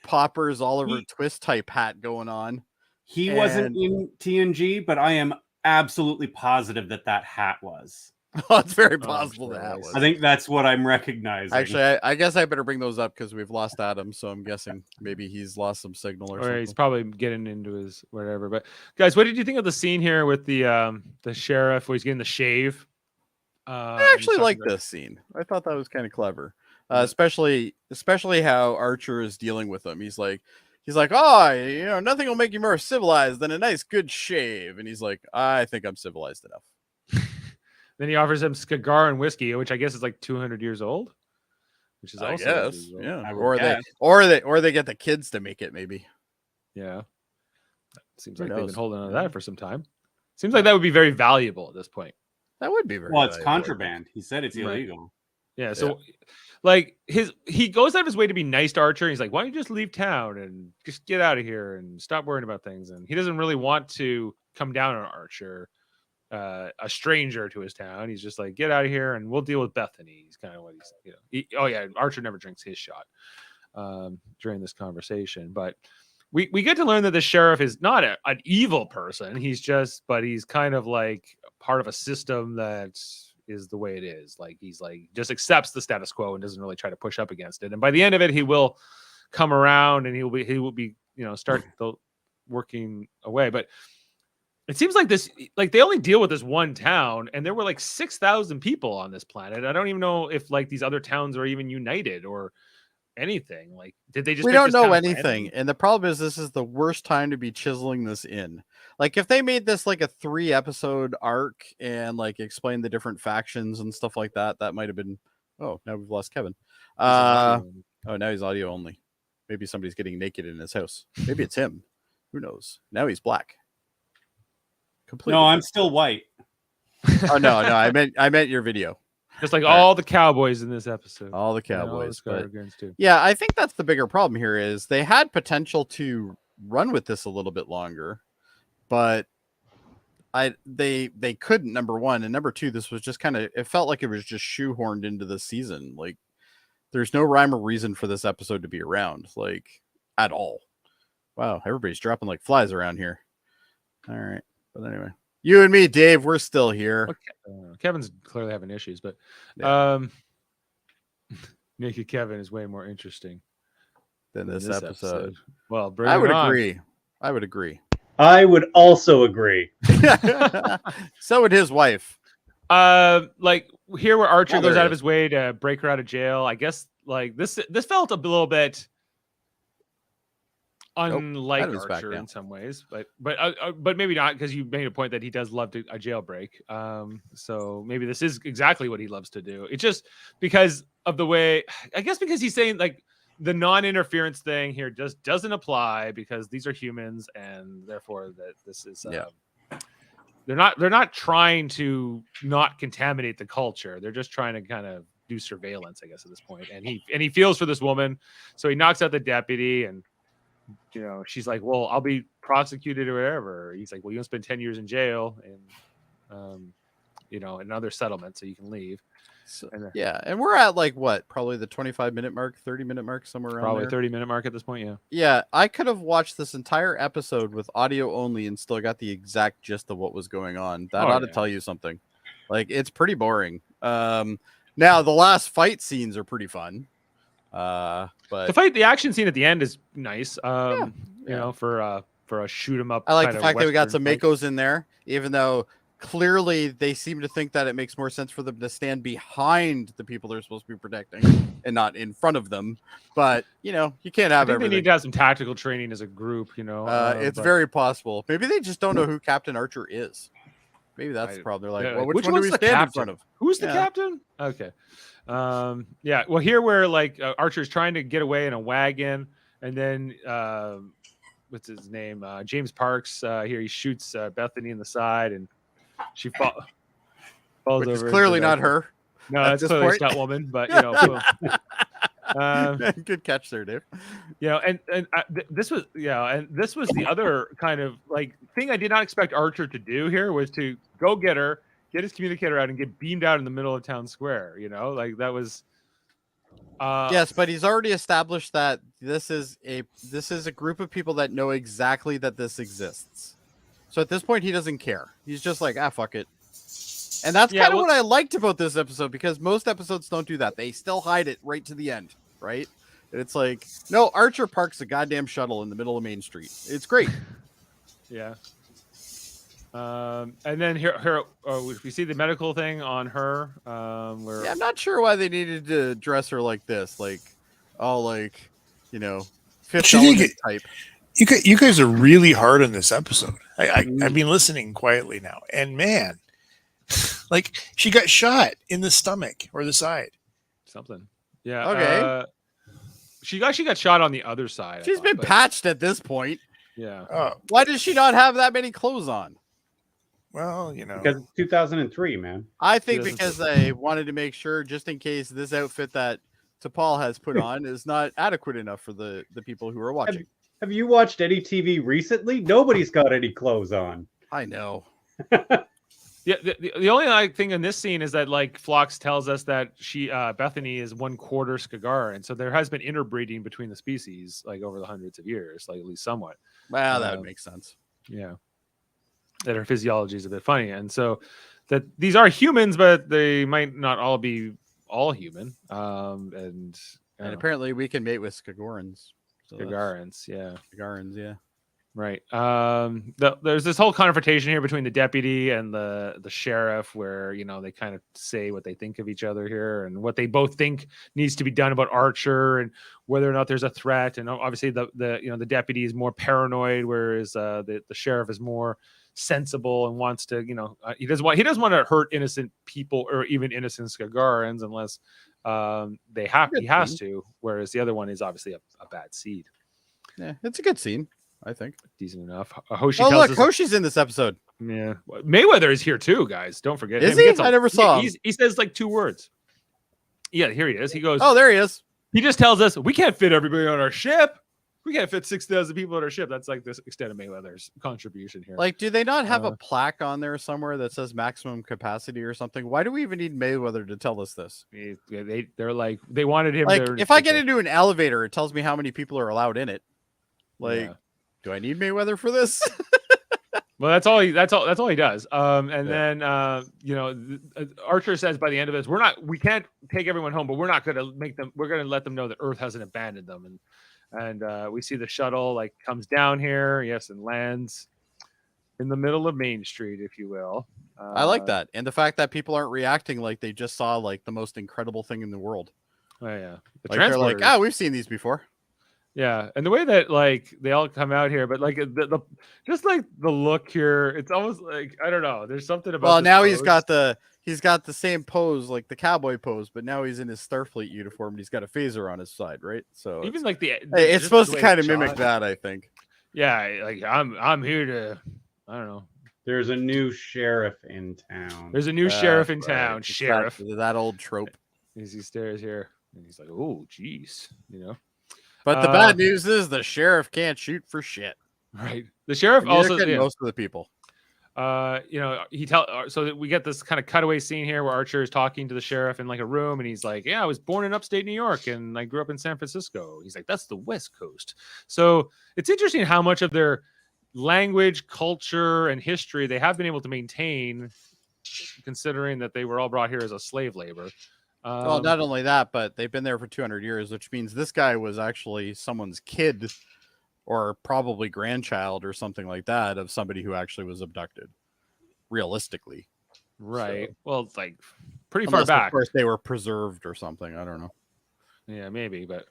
A: Poppers Oliver Twist type hat going on.
B: He wasn't in TNG, but I am absolutely positive that hat was.
A: Oh, it's very possible that was.
B: I think that's what I'm recognizing.
A: Actually, I guess I better bring those up because we've lost Adam, so I'm guessing maybe he's lost some signal or something.
C: He's probably getting into his whatever. But guys, what did you think of the scene here with the sheriff where he's getting the shave?
A: I actually like this scene. I thought that was kind of clever, especially how Archer is dealing with him. He's like, oh, nothing will make you more civilized than a nice good shave, and he's like, I think I'm civilized enough.
C: Then he offers him cigar and whiskey, which I guess is like 200 years old, which is also
A: yeah. Or they get the kids to make it, maybe.
C: Yeah, seems like they've been holding on to that for some time. Seems like that would be very valuable at this point.
A: That would be very
B: well. It's contraband. He said it's illegal.
C: Right. Yeah, so like he goes out of his way to be nice to Archer. And he's like, why don't you just leave town and just get out of here and stop worrying about things? And he doesn't really want to come down on Archer. A stranger to his town. He's just like, get out of here and we'll deal with Bethany. He's kind of what he's, Archer never drinks his shot during this conversation. But we get to learn that the sheriff is not an evil person. He's kind of like part of a system that is the way it is. Like he's like just accepts the status quo and doesn't really try to push up against it. And by the end of it, he will come around and he will be start working away. But it seems like they only deal with this one town, and there were like 6,000 people on this planet. I don't even know if like these other towns are even united or anything. Like, did they just?
A: We don't know anything, and the problem is this is the worst time to be chiseling this in. Like, if they made this like a 3-episode arc and like explained the different factions and stuff like that, that might have been. Oh, now we've lost Kevin. Oh, now he's audio only. Maybe somebody's getting naked in his house. Maybe it's him. Who knows? Now he's black. Completely.
B: No, I'm still white.
A: Oh no, I meant your video.
C: Just like all the cowboys in this episode.
A: All the cowboys.
C: All
A: too. Yeah, I think that's the bigger problem here is they had potential to run with this a little bit longer, but they couldn't, number one, and number two, this was just it felt like it was just shoehorned into the season. Like there's no rhyme or reason for this episode to be around, like at all. Wow, everybody's dropping like flies around here. All right. But anyway, you and me, Dave, we're still here.
C: Okay. Kevin's clearly having issues, but Naked Kevin is way more interesting
A: than this episode.
C: Well,
A: I would agree. I would also agree. So would his wife.
C: Like here where Archer goes out of his way to break her out of jail. I guess like this felt a little bit unlike Archer in some ways, but maybe not, because you made a point that he does love a jailbreak. So maybe this is exactly what he loves to do. It's just because of the way, I guess, because he's saying like the non-interference thing here just doesn't apply because these are humans, and therefore that this is they're not trying to not contaminate the culture. They're just trying to kind of do surveillance, I guess, at this point. And he feels for this woman, so he knocks out the deputy, and she's like, well, I'll be prosecuted or whatever. He's like, well, you're gonna spend 10 years in jail and another settlement, so you can leave.
A: So, and we're at like what, probably the 25-minute mark, 30-minute mark, somewhere around
C: probably
A: there.
C: 30-minute mark at this point.
A: Yeah, I could have watched this entire episode with audio only and still got the exact gist of what was going on. That ought to tell you something. Like, it's pretty boring. Now the last fight scenes are pretty fun. But
C: the action scene at the end is nice. For a shoot 'em up.
A: I like the fact that we got some Makos in there, even though clearly they seem to think that it makes more sense for them to stand behind the people they're supposed to be protecting and not in front of them. But you can't have everything.
C: They need to have some tactical training as a group.
A: It's very possible. Maybe they just don't know who Captain Archer is. Maybe that's the problem. They're like, well, which one do we stand in front of?
C: Who's the captain? Okay. Well, here where like Archer's trying to get away in a wagon, and then what's his name? James Parks. Here he shoots Bethany in the side, and she falls
A: Which
C: over.
A: is clearly
C: into,
A: not her.
C: No,
A: at
C: that's
A: this
C: clearly a
A: point.
C: stunt woman, but you know.
A: Good catch there, Dave.
C: You know, this was the other kind of like thing I did not expect Archer to do here was to go get her, get his communicator out, and get beamed out in the middle of town square. You know, like that was.
A: Yes, but he's already established that this is a group of people that know exactly that this exists. So at this point, he doesn't care. He's just like, fuck it. And that's kind of what I liked about this episode, because most episodes don't do that. They still hide it right to the end, right? And it's like, no, Archer parks a goddamn shuttle in the middle of Main Street. It's great.
C: Yeah. And then here we see the medical thing on her. Where
A: I'm not sure why they needed to dress her like this, like all like, you know, Fifth Element type.
F: You guys are really hard on this episode. I've been listening quietly now, and man, like she got shot in the stomach or the side.
C: Something. Yeah.
A: Okay.
C: She actually got shot on the other side.
A: She's been patched at this point.
C: Yeah.
A: Why does she not have that many clothes on?
F: Well, you know,
B: Because it's 2003, man.
A: I think because they wanted to make sure, just in case this outfit that T'Pol has put on is not adequate enough for the people who are watching.
B: Have you watched any TV recently? Nobody's got any clothes on.
A: I know.
C: Yeah, the only thing in this scene is that like Phlox tells us that Bethany is 1/4 Skagar, and so there has been interbreeding between the species like over the hundreds of years, like at least somewhat.
A: Well, that would make sense.
C: Yeah, that her physiology is a bit funny, and so that these are humans, but they might not all be all human. And
A: apparently we can mate with Skagorans. So
C: Skagarans, yeah.
A: Skagarans, yeah.
C: Right. There's this whole confrontation here between the deputy and the sheriff, where you know they kind of say what they think of each other here and what they both think needs to be done about Archer and whether or not there's a threat. And obviously the deputy is more paranoid, whereas the sheriff is more sensible and wants to, he doesn't want to hurt innocent people or even innocent Skagarans unless he has to. Whereas the other one is obviously a bad seed.
A: Yeah, it's a good scene. I think
C: decent enough. Hoshi
A: look, Hoshi's in this episode.
C: Yeah, Mayweather is here too, guys. Don't forget.
A: Is
C: him.
A: he? I never saw him.
C: He says like 2 words. Yeah, here he is. He goes.
A: Oh, there he is.
C: He just tells us we can't fit everybody on our ship. We can't fit 6,000 people on our ship. That's like this extent of Mayweather's contribution here.
A: Like, do they not have a plaque on there somewhere that says maximum capacity or something? Why do we even need Mayweather to tell us this?
C: They're like they wanted him.
A: Like, if I get into an elevator, it tells me how many people are allowed in it. Like. Yeah. Do I need Mayweather for this?
C: Well, that's all he does. Then Archer says by the end of this, we can't take everyone home, but we're going to let them know that Earth hasn't abandoned them. And we see the shuttle like comes down here, yes, and lands in the middle of Main Street, if you will.
A: I like that. And the fact that people aren't reacting like they just saw like the most incredible thing in the world.
C: Oh yeah.
A: They're like, we've seen these before.
C: Yeah, and the way that like they all come out here, but like the just like the look here, it's almost like I don't know. There's something about.
A: Well, now
C: pose.
A: he's got the same pose, like the cowboy pose, but now he's in his Starfleet uniform and he's got a phaser on his side, right? So
C: even like
A: it's supposed to kind of mimic that, I think.
C: Yeah, like I'm here to, I don't know.
B: There's a new sheriff in town.
C: There's a new sheriff in town.
A: Right.
C: Sheriff.
A: That old trope.
C: As he stares here, and he's like, "Oh, geez,"
A: But the bad news is the sheriff can't shoot for shit.
C: Right. The sheriff also
A: most of the people.
C: So that we get this kind of cutaway scene here where Archer is talking to the sheriff in like a room, and he's like, "Yeah, I was born in upstate New York, and I grew up in San Francisco." He's like, "That's the West Coast." So it's interesting how much of their language, culture, and history they have been able to maintain, considering that they were all brought here as a slave labor.
A: Well, not only that, but they've been there for 200 years, which means this guy was actually someone's kid or probably grandchild or something like that of somebody who actually was abducted, realistically.
C: Right.
A: So,
C: well, it's like pretty far back.
A: Of course, they were preserved or something. I don't know.
C: Yeah, maybe. But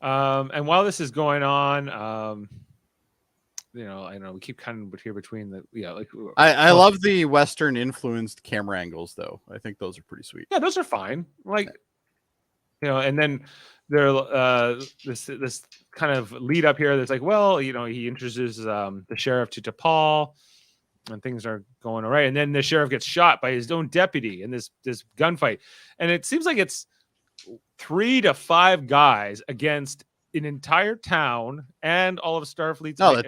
C: and while this is going on, I know we keep kind of here between
A: I love the Western influenced camera angles though. I think those are pretty sweet.
C: Yeah, those are fine. Like, and then this kind of lead up here. That's like, well, he introduces the sheriff to T'Pol, and things are going all right. And then the sheriff gets shot by his own deputy in this gunfight, and it seems like it's 3 to 5 guys against an entire town and all of Starfleet's.
A: No,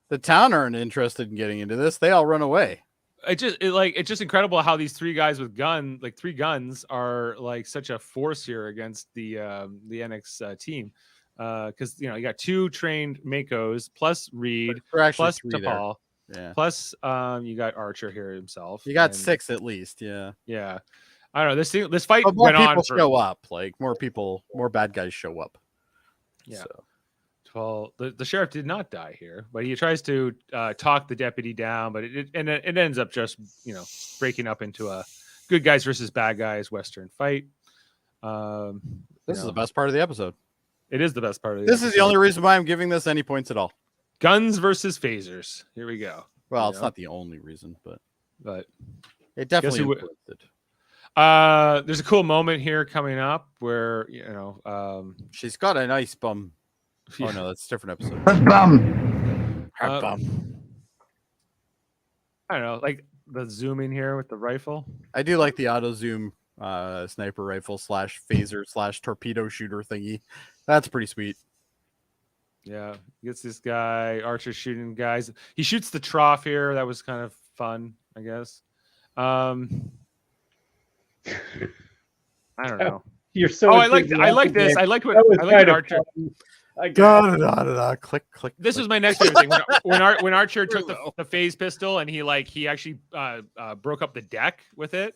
A: the town aren't interested in getting into this. They all run away.
C: It's just incredible how these 3 guys with 3 guns are like such a force here against the NX team. Because you got 2 trained Makos plus Reed plus T'Pol, plus you got Archer here himself.
A: You got 6 at least, yeah.
C: I don't know. This fight
A: but more
C: went
A: people
C: on.
A: Show up, like more bad guys show up.
C: Yeah.
A: So.
C: Well, the sheriff did not die here, but he tries to talk the deputy down, but it ends up just breaking up into a good guys versus bad guys Western fight.
A: This is the best part of the episode.
C: It is the best part of the
A: This
C: episode.
A: is the only reason why I'm giving this any points at all.
C: Guns versus phasers. Here we go.
A: Well, it's not the only reason,
C: but
A: it definitely influenced it.
C: There's a cool moment here coming up where
A: she's got a nice bum. Oh no, that's a different episode.
E: Her bum.
C: I don't know, like the zooming here with the rifle.
A: I do like the auto zoom sniper rifle / phaser / torpedo shooter thingy. That's pretty sweet.
C: Yeah, gets this guy Archer shooting guys. He shoots the trough here. That was kind of fun, I guess. I don't know.
G: You're so.
C: I like this. I like what Archer.
A: Click.
C: This was my next favorite thing when Archer took the phase pistol and he actually broke up the deck with it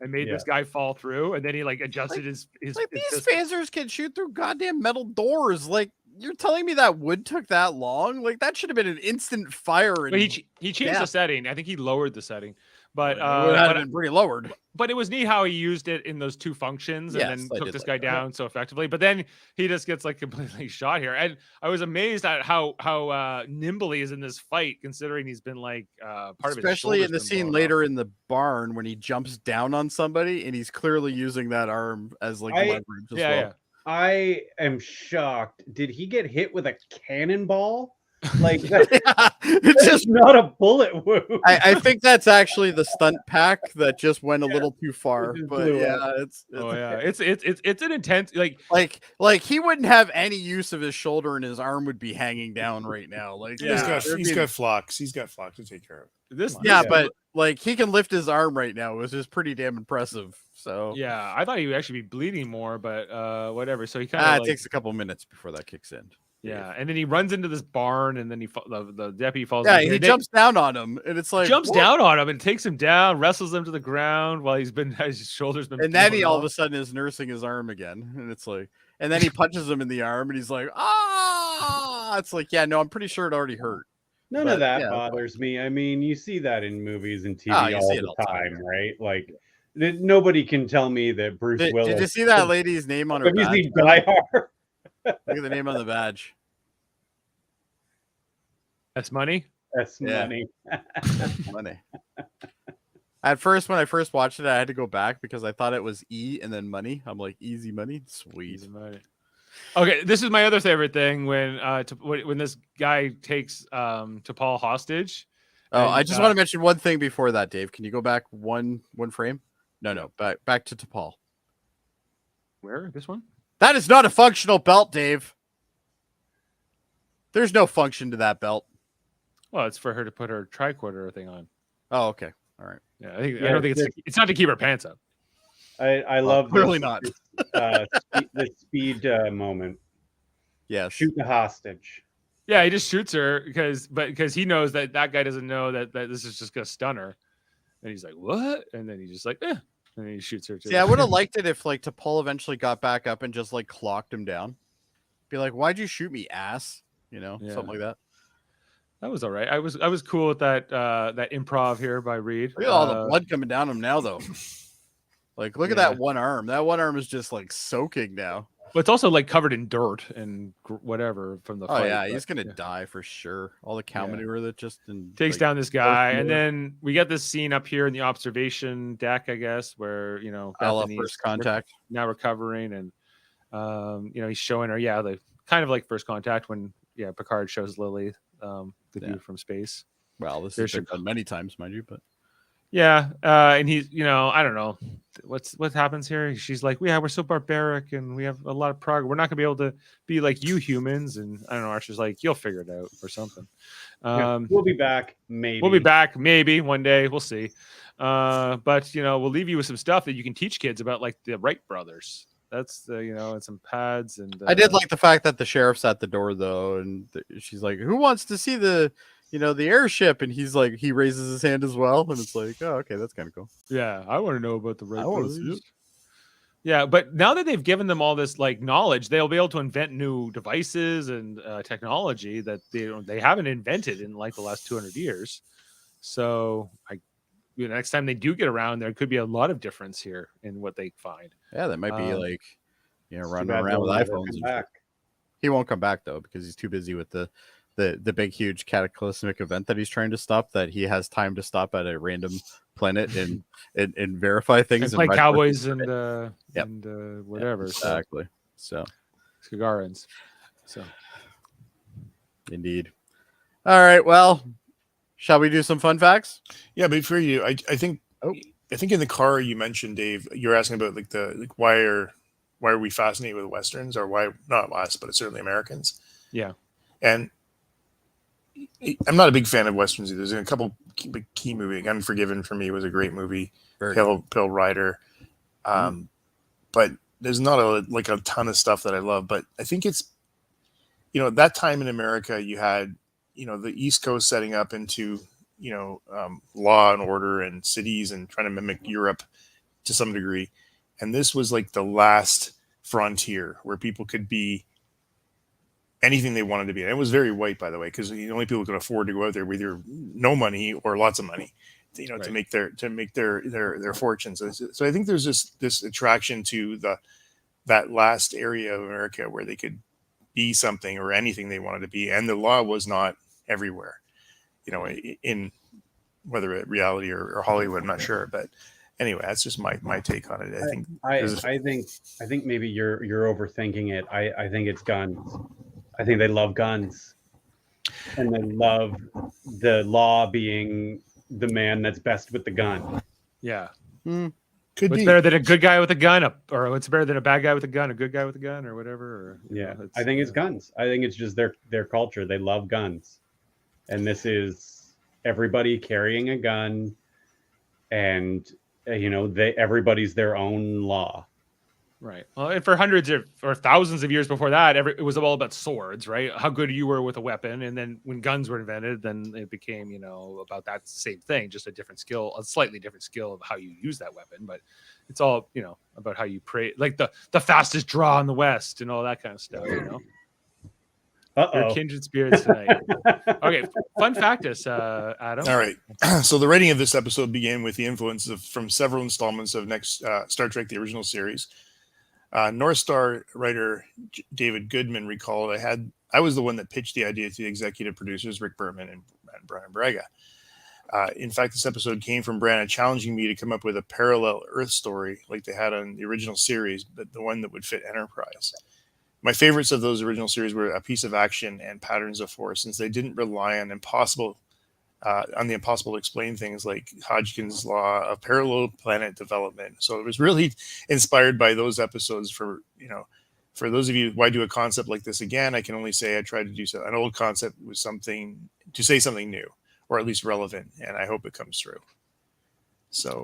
C: and made this guy fall through, and then he adjusted his
A: these phasers can shoot through goddamn metal doors. Like, you're telling me that wood took that long? Like, that should have been an instant fire.
C: But he changed the setting. I think he lowered the setting, but
A: it would have been pretty lowered.
C: But it was neat how he used it in those 2 functions and then took this guy down so effectively. But then he just gets completely shot here, and I was amazed at how nimble he is in this fight, considering he's been part of his,
A: especially in the scene later in the barn when he jumps down on somebody and he's clearly using that arm as leverage as well.
G: Yeah. I am shocked. Did he get hit with a cannonball? It's just not a bullet wound.
A: I think that's actually the stunt pack that just went a little too far. But it's
C: an intense
A: like he wouldn't have any use of his shoulder and his arm would be hanging down right now.
F: He's got flocks. He's got flocks to take care of.
A: But he can lift his arm right now, which is pretty damn impressive. So
C: I thought he would actually be bleeding more, but whatever. So he kind of
A: it takes a couple minutes before that kicks in.
C: Yeah, and then he runs into this barn, and then the deputy falls.
A: Yeah, he jumps down on him, and it's like
C: down on him and takes him down, wrestles him to the ground while his shoulder's been.
A: And then he all of a sudden is nursing his arm again, and it's like, and then he punches him in the arm, and he's like, ah! It's like, yeah, no, I'm pretty sure it already hurt.
G: None of that bothers me. I mean, you see that in movies and TV all the time, right? Like, nobody can tell me that Bruce Willis.
A: Did you see that lady's name on her badge?
G: Have you seen Die Hard?
A: Look at the name on the badge.
C: That's money.
G: That's money.
A: That's money. At first, when I first watched it, I had to go back because I thought it was E and then money. I'm like, easy money, sweet.
C: Easy money. Okay, this is my other favorite thing when this guy takes T'Pol hostage.
A: Oh, I just want to mention one thing before that, Dave. Can you go back one frame? No, back to T'Pol.
C: Where? This one?
A: That is not a functional belt, Dave. There's no function to that belt.
C: Well, it's for her to put her tricorder thing on.
A: Oh, okay. All right.
C: Yeah, I don't think it's not to keep her pants up.
G: I love
A: clearly not
G: the speed moment.
A: Yes.
G: Shoot the hostage.
C: Yeah, he just shoots her because he knows that guy doesn't know that this is just gonna stun her, and he's like, "What?" And then he's just like, "Eh," and then he shoots her too.
A: See, I would have liked it if T'Pol eventually got back up and just clocked him down. Be like, "Why'd you shoot me, ass?" Something like that.
C: That was all right. I was cool with that improv here by Reed.
A: Look at all the blood coming down him now, though. Look at that one arm. That one arm is just soaking now.
C: But it's also covered in dirt and whatever from the fight.
A: Oh yeah, he's gonna die for sure. All the cow manure that just
C: takes down this guy, and then we get this scene up here in the observation deck, I guess, where
A: Bella first contact
C: now recovering, and He's showing her, the kind of like First Contact when Picard shows Lily the view from space.
A: Well, this has been done many times, mind you, but
C: and he's, I don't know what happens here. She's like, we're so barbaric and we have a lot of progress. We're not gonna be able to be like you humans. And I don't know. Archer's like, you'll figure it out or something.
G: We'll be back. Maybe
C: we'll be back. Maybe one day. We'll see. But we'll leave you with some stuff that you can teach kids about, like the Wright brothers. That's and some pads. And
A: I did like the fact that the sheriff's at the door though, and she's like, "Who wants to see the airship?" And he's like, he raises his hand as well, and it's like, oh, okay, that's kind of cool.
C: Yeah, I want to know about the Wright brothers.
A: See it.
C: Yeah, but now that they've given them all this like knowledge, they'll be able to invent new devices and technology that they haven't invented in like the last 200 years. So next time they do get around, there could be a lot of difference here in what they find.
A: Yeah, that might be like, running
G: bad
A: around with
G: they'll never
A: iPhones.
G: come
A: And
G: back.
A: he won't come back though because he's too busy with the big huge cataclysmic event that he's trying to stop. That he has time to stop at a random planet and verify things.
C: It's
A: and
C: like
A: write
C: cowboys
A: books.
C: and whatever.
A: Exactly. So
C: Skagarans. So
A: indeed. All right. Well, shall we do some fun facts?
F: Yeah, but for you, I think in the car you mentioned, Dave, you're asking about why are we fascinated with Westerns, or why not us, but it's certainly Americans.
C: Yeah.
F: And I'm not a big fan of Westerns either. There's a couple key movies. Unforgiven for me was a great movie. Pale Rider. But there's not a ton of stuff that I love, but I think it's, that time in America you had, the East Coast setting up into, law and order and cities and trying to mimic Europe to some degree. And this was like the last frontier where people could be anything they wanted to be. And it was very white, by the way, because the only people who could afford to go out there with either no money or lots of money,
C: Right.
F: to make their fortunes. So I think there's this attraction to that last area of America where they could be something or anything they wanted to be, and the law was not everywhere. In whether it reality or Hollywood, I'm not sure, but anyway, that's just my take on it.
G: I think maybe you're overthinking it. I think it's guns. I think they love guns, and they love the law being the man that's best with the gun.
C: Yeah.
F: Could
C: What's
F: be
C: better than a good guy with a gun, or what's better than a bad guy with a gun, a good guy with a gun, or whatever? Or,
G: I think it's guns. I think it's just their culture. They love guns, and this is everybody carrying a gun, and everybody's their own law.
C: Right. Well, and for hundreds or thousands of years before that, it was all about swords, right? How good you were with a weapon. And then when guns were invented, then it became, about that same thing, just a different skill, a slightly different skill of how you use that weapon. But it's all, about how you pray, like the fastest draw in the West and all that kind of stuff, Your kindred spirits tonight. Okay. Fun fact is, Adam.
F: all right. So the writing of this episode began with the influence from several installments of Star Trek, the original series. North Star writer David Goodman recalled, I was the one that pitched the idea to the executive producers, Rick Berman and Brian Braga. In fact, this episode came from Branagh challenging me to come up with a parallel Earth story like they had on the original series, but the one that would fit Enterprise. My favorites of those original series were A Piece of Action and Patterns of Force, since they didn't rely on the impossible to explain things like Hodgkin's law of parallel planet development. So it was really inspired by those episodes. For those of you, why do a concept like this again? I can only say I tried to do an old concept with something to say something new, or at least relevant, and I hope it comes through. So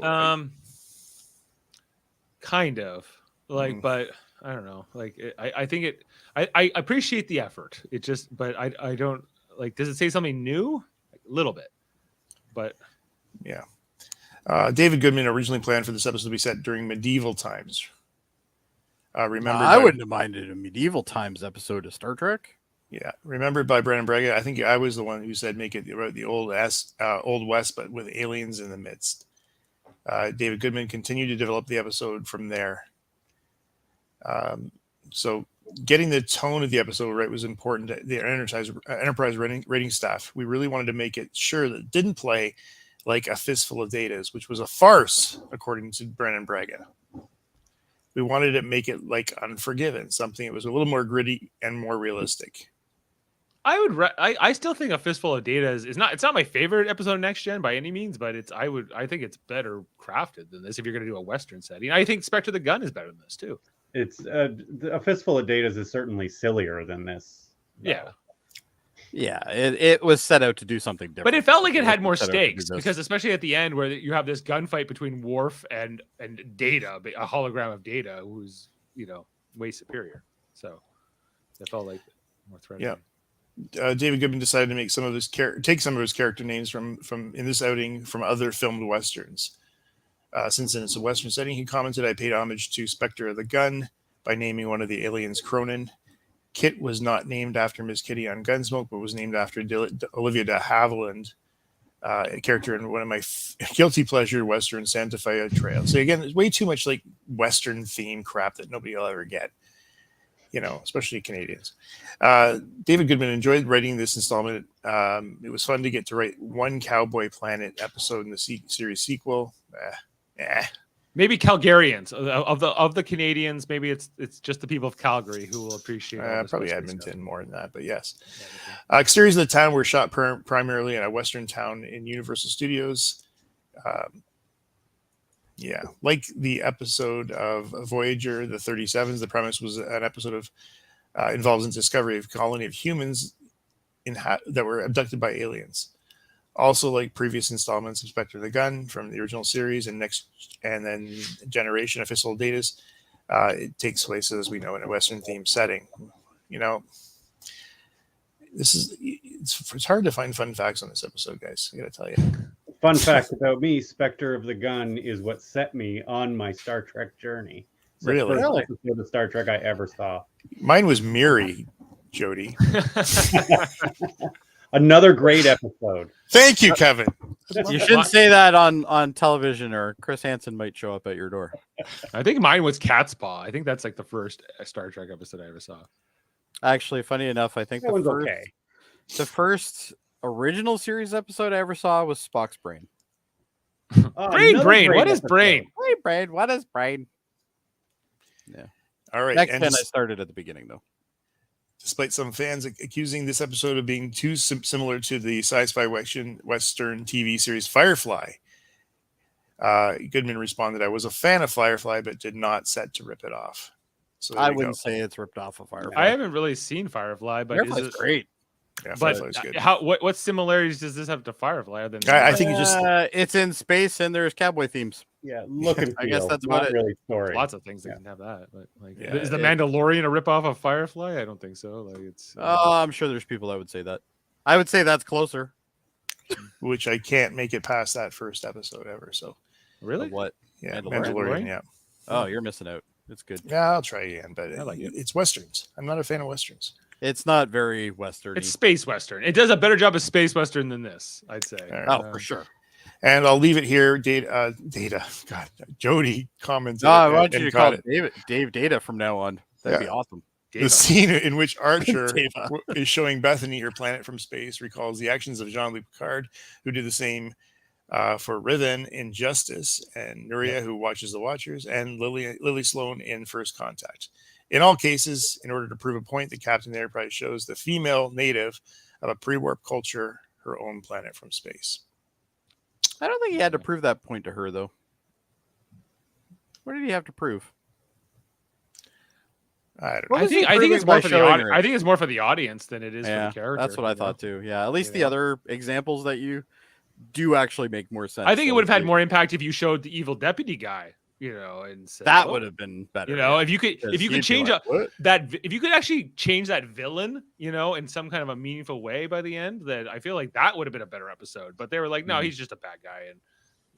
F: kind of like, but I don't know. Like, I think I appreciate the effort. It just, but I don't like. Does it say something new? A little bit, but yeah. David Goodman originally planned for this episode to be set during medieval times. Remember,
A: I wouldn't have minded a medieval times episode of Star Trek.
F: Yeah, remembered by Brandon Braga. I think I was the one who said make it the old West, but with aliens in the midst. David Goodman continued to develop the episode from there. So getting the tone of the episode right was important to the Enterprise rating staff. We really wanted to make it sure that it didn't play like A Fistful of Datas, which was a farce, according to Brandon Braga. We wanted to make it like Unforgiven, something that was a little more gritty and more realistic.
C: I still think A Fistful of Data is not. It's not my favorite episode of Next Gen by any means, but I think it's better crafted than this. If you're going to do a Western setting, I think Spectre the Gun is better than this too.
G: It's A Fistful of Datas is certainly sillier than this.
C: Yeah.
A: Yeah, it was set out to do something different.
C: But it felt like it had more
A: wasn't set out to do
C: stakes
A: this.
C: because, especially at the end, where you have this gunfight between Worf and Data, a hologram of Data, who's way superior. So it felt like more threatening.
F: Yeah. David Goodman decided to make take some of his character names from in this outing from other filmed westerns. Since it's a western setting, he commented, "I paid homage to Spectre of the Gun by naming one of the aliens Cronin. Kit was not named after Miss Kitty on Gunsmoke, but was named after Olivia de Havilland, a character in one of my guilty pleasure western Santa Fe Trail." So again, there's way too much like western theme crap that nobody will ever get. Especially Canadians. David Goodman enjoyed writing this installment. It was fun to get to write one Cowboy Planet episode in the series sequel.
C: Maybe Calgarians of the Canadians. Maybe it's just the people of Calgary who will appreciate.
F: Probably Edmonton more than that, but yes. Exteriors of the town were shot primarily in a western town in Universal Studios. Like the episode of Voyager, the 37s, the premise was an episode of involves the discovery of a colony of humans that were abducted by aliens. Also, like previous installments of Spectre the Gun from the original series and then Generation of Fistful of Datas, it takes place, as we know, in a western themed setting. It's hard to find fun facts on this episode, guys. I gotta tell you.
G: Fun fact about me, Spectre of the Gun is what set me on my Star Trek journey. It's the first episode of Star Trek I ever saw.
F: Mine was Miri, Jody.
G: Another great episode.
F: Thank you, Kevin.
A: You shouldn't say that on television, or Chris Hansen might show up at your door.
C: I think mine was Cat's Paw. I think that's like the first Star Trek episode I ever saw.
A: Actually, funny enough, I think the first original series episode I ever saw was Spock's Brain.
C: Brain. What is Brain?
A: Hey, Brain. What is Brain? Yeah.
F: All right.
A: Next 10, I started at the beginning, though.
F: Despite some fans accusing this episode of being too similar to the sci-fi Western TV series Firefly, Goodman responded, "I was a fan of Firefly, but did not set to rip it off." So
A: I wouldn't say it's ripped off of Firefly.
C: I haven't really seen Firefly, but
A: Firefly's great.
F: Yeah,
C: but
F: Firefly's good.
C: What similarities does this have to Firefly? Other than
F: I think
A: it's in space and there's cowboy themes.
G: Yeah, look and feel.
A: I guess that's about it.
G: Really story.
C: Lots of things that can have that, but is the
A: it-
C: Mandalorian a ripoff of Firefly? I don't think so. Like it's.
A: I'm sure there's people that would say that. I would say that's closer.
F: Which I can't make it past that first episode ever. So
C: Really?
A: What?
F: yeah,
A: Mandalorian?
F: Mandalorian. Yeah,
A: Oh, you're missing out. It's good.
F: yeah, I'll try again, but
C: I like it.
F: it's westerns. I'm not a fan of westerns.
A: It's not very Western.
C: It's space western. It does a better job of space western than this, I'd say.
F: All right.
A: Oh, for sure.
F: And I'll leave it here. Data. God, Jody commented.
A: No, I want you
F: and
A: to call
F: got
A: it Dave Data from now on. That'd be
F: Yeah.
A: awesome.
F: The scene in which Archer
A: Deva.
F: is showing Bethany her planet from space recalls the actions of Jean-Luc Picard, who did the same for Riven in Justice, and Nuria, who watches the Watchers, and Lily Sloan in First Contact. In all cases, in order to prove a point, the Captain Enterprise shows the female native of a pre-warp culture her own planet from space.
A: I don't think he had to prove that point to her, though. What did he have to prove?
F: I don't know.
A: What was he
C: I think it's
A: proving by
C: more for the
A: showing her?
C: I think it's more for the audience than it is for
A: Yeah,
C: the character.
A: that's what I thought too. Yeah, at least the other examples that you do actually make more sense.
C: I think it would have had
A: Like,
C: more impact if you showed the evil deputy guy, and said,
A: That
C: "Oh,"
A: would have been better.
C: if you could
A: Because he'd be
C: change
A: like, "What?"
C: if you could actually change that villain, in some kind of a meaningful way by the end, that I feel like that would have been a better episode. But they were like, no, he's just a bad guy,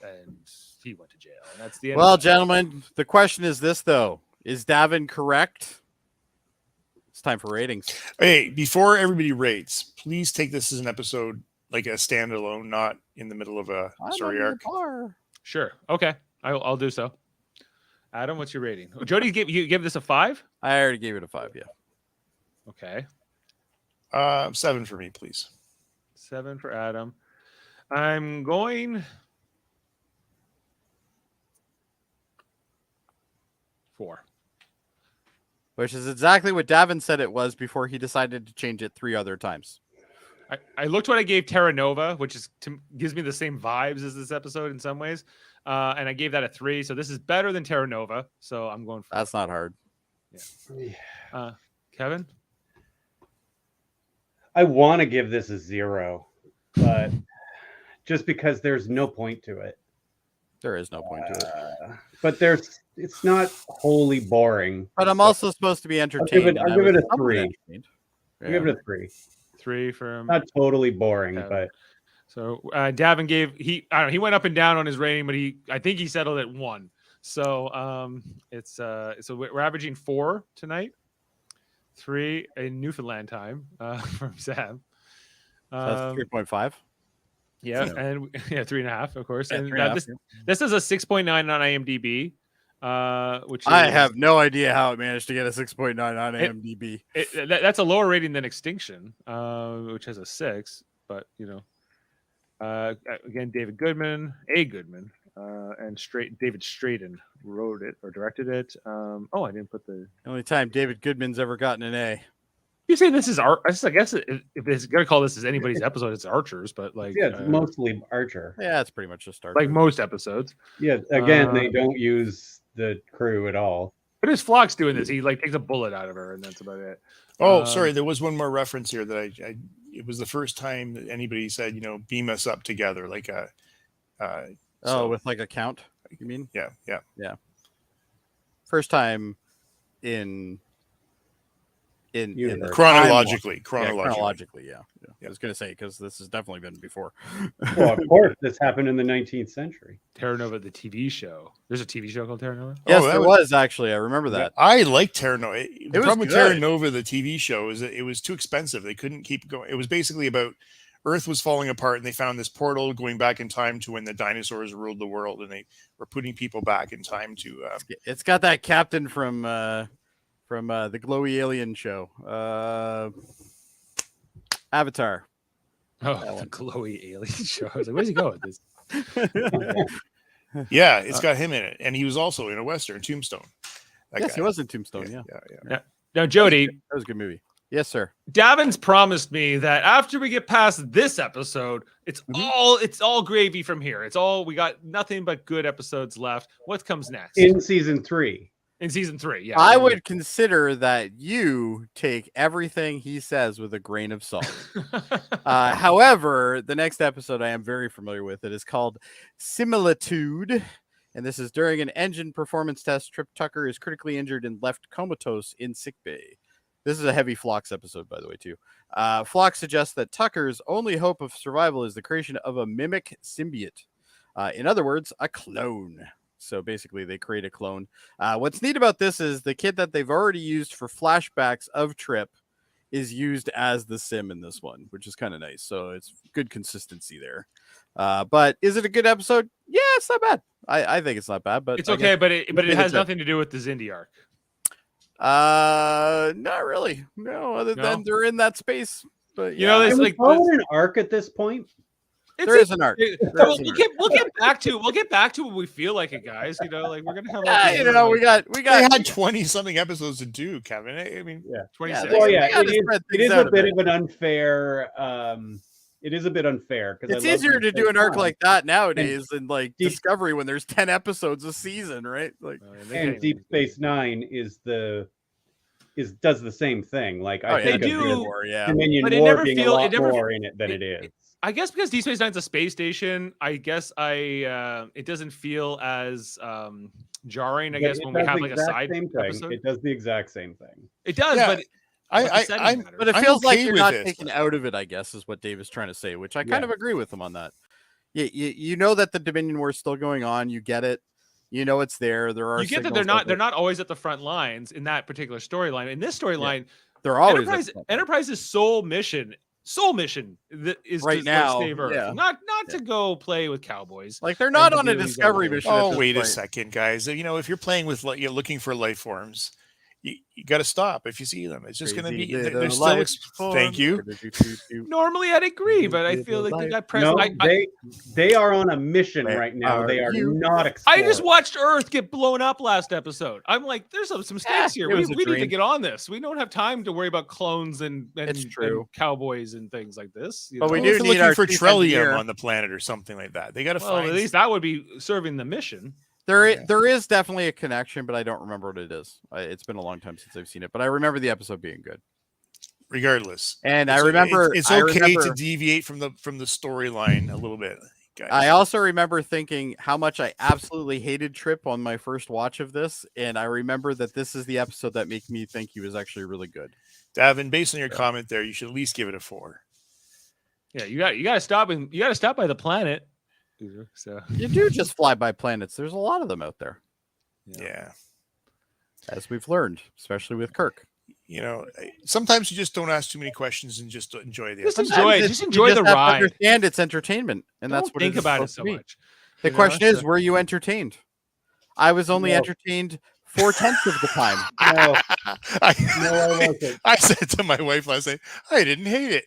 C: and he went to jail, and that's the end.
A: Well,
C: of it.
A: gentlemen, the question is this though: is Davan correct? It's time for ratings.
F: Hey, before everybody rates, please take this as an episode, like a standalone, not in the middle of a story arc.
C: Sure, okay, I'll do so. Adam, what's your rating? Jody, you give this a 5?
A: I already gave it a 5. Yeah.
C: Okay,
F: 7 for me, please.
C: 7 for Adam. I'm going 4.
A: Which is exactly what Davan said it was before he decided to change it 3 other times.
C: I looked what I gave Terra Nova, which gives me the same vibes as this episode in some ways. And I gave that a 3. So this is better than Terra Nova. So I'm going for
A: That's not hard.
C: Kevin?
G: I want to give this a 0, but just because there's no point to it.
A: There is no point to it.
G: But it's not wholly boring.
A: But I'm also supposed to be entertained.
G: I'll give it a
A: somewhat
G: 3.
A: entertained.
G: I'll give it a 3.
C: 3 from
G: Not totally boring,
C: Davin.
G: but
C: So Davan he went up and down on his rating, but I think he settled at 1. So so we're averaging 4 tonight. 3 in Newfoundland time from Sam.
A: That's 3.5.
C: Yeah, and 3.5, of course.
A: Yeah,
C: And
A: 3.5,
C: this is a 6.9 on IMDb, which is,
A: I have no idea how it managed to get a 6.9 on IMDb.
C: That's a lower rating than Extinction, which has a 6. But again, David Goodman, and David Straden wrote it or directed it. I didn't put the
A: Only time David Goodman's ever gotten an A.
C: You say this is art? I guess if it's gonna call this as anybody's episode, it's Archer's, but
G: it's mostly Archer.
A: Yeah, it's pretty much just Archer.
C: Like most episodes.
G: Yeah, again, they don't use the crew at all.
C: But his Flock's doing this. He takes a bullet out of her, and that's about it.
F: Oh, sorry. There was one more reference here that I it was the first time that anybody said, beam us up together, like
A: with like a count, you mean?
F: Yeah.
A: First time in
F: chronologically.
A: Yeah. I was gonna say because this has definitely been before.
G: Well, of course, this happened in the 19th century.
C: Terra Nova, the TV show. There's a TV show called Terra Nova.
A: Yes, there was actually. I remember that.
F: I like Terra Nova. The problem with
A: good.
F: Terra Nova, the TV show, is that it was too expensive. They couldn't keep going. It was basically about Earth was falling apart, and they found this portal going back in time to when the dinosaurs ruled the world, and they were putting people back in time to.
A: It's got that captain from the glowy alien show, Avatar.
C: Oh, the glowy alien show. I was like, where's he going with this?
F: Yeah, it's got him in it, and he was also in a Western, Tombstone.
A: Yes, he was in Tombstone. Yeah.
C: Now, Jody,
A: that was a good movie. Yes, sir.
C: Davin's promised me that after we get past this episode, it's all gravy from here. We got nothing but good episodes left. What comes next?
G: In season 3.
C: In season 3, yeah.
A: I would consider that you take everything he says with a grain of salt. However, the next episode I am very familiar with. It is called Similitude. And this is during an engine performance test. Trip Tucker is critically injured and left comatose in sickbay. This is a heavy Phlox episode, by the way, too. Phlox suggests that Tucker's only hope of survival is the creation of a mimic symbiote. In other words, a clone. So basically, they create a clone. What's neat about this is the kid that they've already used for flashbacks of Trip is used as the sim in this one, which is kind of nice. So it's good consistency there. But is it a good episode? Yeah, it's not bad. I think it's not bad, but
C: it's okay. But it has nothing to do with the Xindi arc.
A: Not really. No, other than they're in that space. But
C: it's like
G: an arc at this point.
A: There is an arc.
C: We'll get back to when we feel like it, guys. We're gonna have.
A: We got.
F: They had 20-something episodes to do, Kevin. I mean,
C: 26.
G: Well, it is a bit of an unfair. It is a bit unfair because
A: it's easier to do an arc like that nowadays than like Discovery when there's 10 episodes a season, right? Like,
G: and Deep Space Nine does the same thing. Like I think
C: Dominion
G: War being a lot more in it than it is.
C: I guess because Deep Space Nine's a space station, I guess it doesn't feel as jarring. I guess when we have like a side episode,
G: it does the exact same thing.
C: It does,
F: yeah.
C: but
A: but it feels like you're not
F: this.
A: taken out of it, I guess, is what Dave is trying to say, which I kind of agree with him on that. You know that the Dominion War is still going on. You get it. You know it's there. There are.
C: You get that they're not always at the front lines in that particular storyline. In this storyline,
A: they're always
C: Enterprise's sole mission that is
A: right
C: to
A: now,
C: save Earth, not to go play with cowboys.
A: Like they're not on a Discovery mission.
F: Oh, wait a second, guys. If you're playing with, you're looking for life forms you got to stop if you see them. It's just going to be.
A: Crazy
F: They're
A: little
F: still.
A: lights
F: Thank you.
C: Normally, I'd agree, but I feel like they got pressed.
G: No, they are on a mission
A: Where
G: right now.
A: are
G: They are
A: you?
G: not
C: I
G: exploring.
C: just watched Earth get blown up last episode. I'm like, there's some stakes here.
A: it
C: We
A: was a
C: need to
A: dream.
C: get on this. We don't have time to worry about clones and
A: It's true.
C: and cowboys and things like this.
A: But we
F: Well,
A: do
F: if they're
A: need
F: looking
A: our
F: for
A: chief
F: Trellium
A: engineer.
F: on the planet or something like that. They got to
C: Well,
F: find.
C: at least that would be serving the mission.
A: There is definitely a connection, but I don't remember what it is. It's been a long time since I've seen it, but I remember the episode being good.
F: Regardless,
A: And I remember
F: it's
A: I
F: okay
A: remember-
F: to deviate from the storyline a little bit. Guys.
A: I also remember thinking how much I absolutely hated Trip on my first watch of this, and I remember that this is the episode that made me think he was actually really good.
F: Davin, based on your comment there, you should at least give it a 4.
C: Yeah, you got to stop and you got to stop by the planet. So
A: You do just fly by planets. There's a lot of them out there,
F: Yeah.
A: as we've learned, especially with Kirk.
F: You know, sometimes you just don't ask too many questions and just enjoy the
C: Just
F: episode.
C: enjoy it.
A: You
C: Just enjoy the
A: have to
C: ride.
A: Understand it's entertainment, and
C: Don't
A: that's what
C: think
A: it's
C: about it
A: supposed
C: so
A: to be.
C: much.
A: The
C: You know,
A: question is,
C: so-
A: were you entertained? I was only
G: No.
A: entertained 4/10 of the time.
G: No,
F: I,
G: no, I wasn't.
F: I said to my wife last night, I didn't hate it.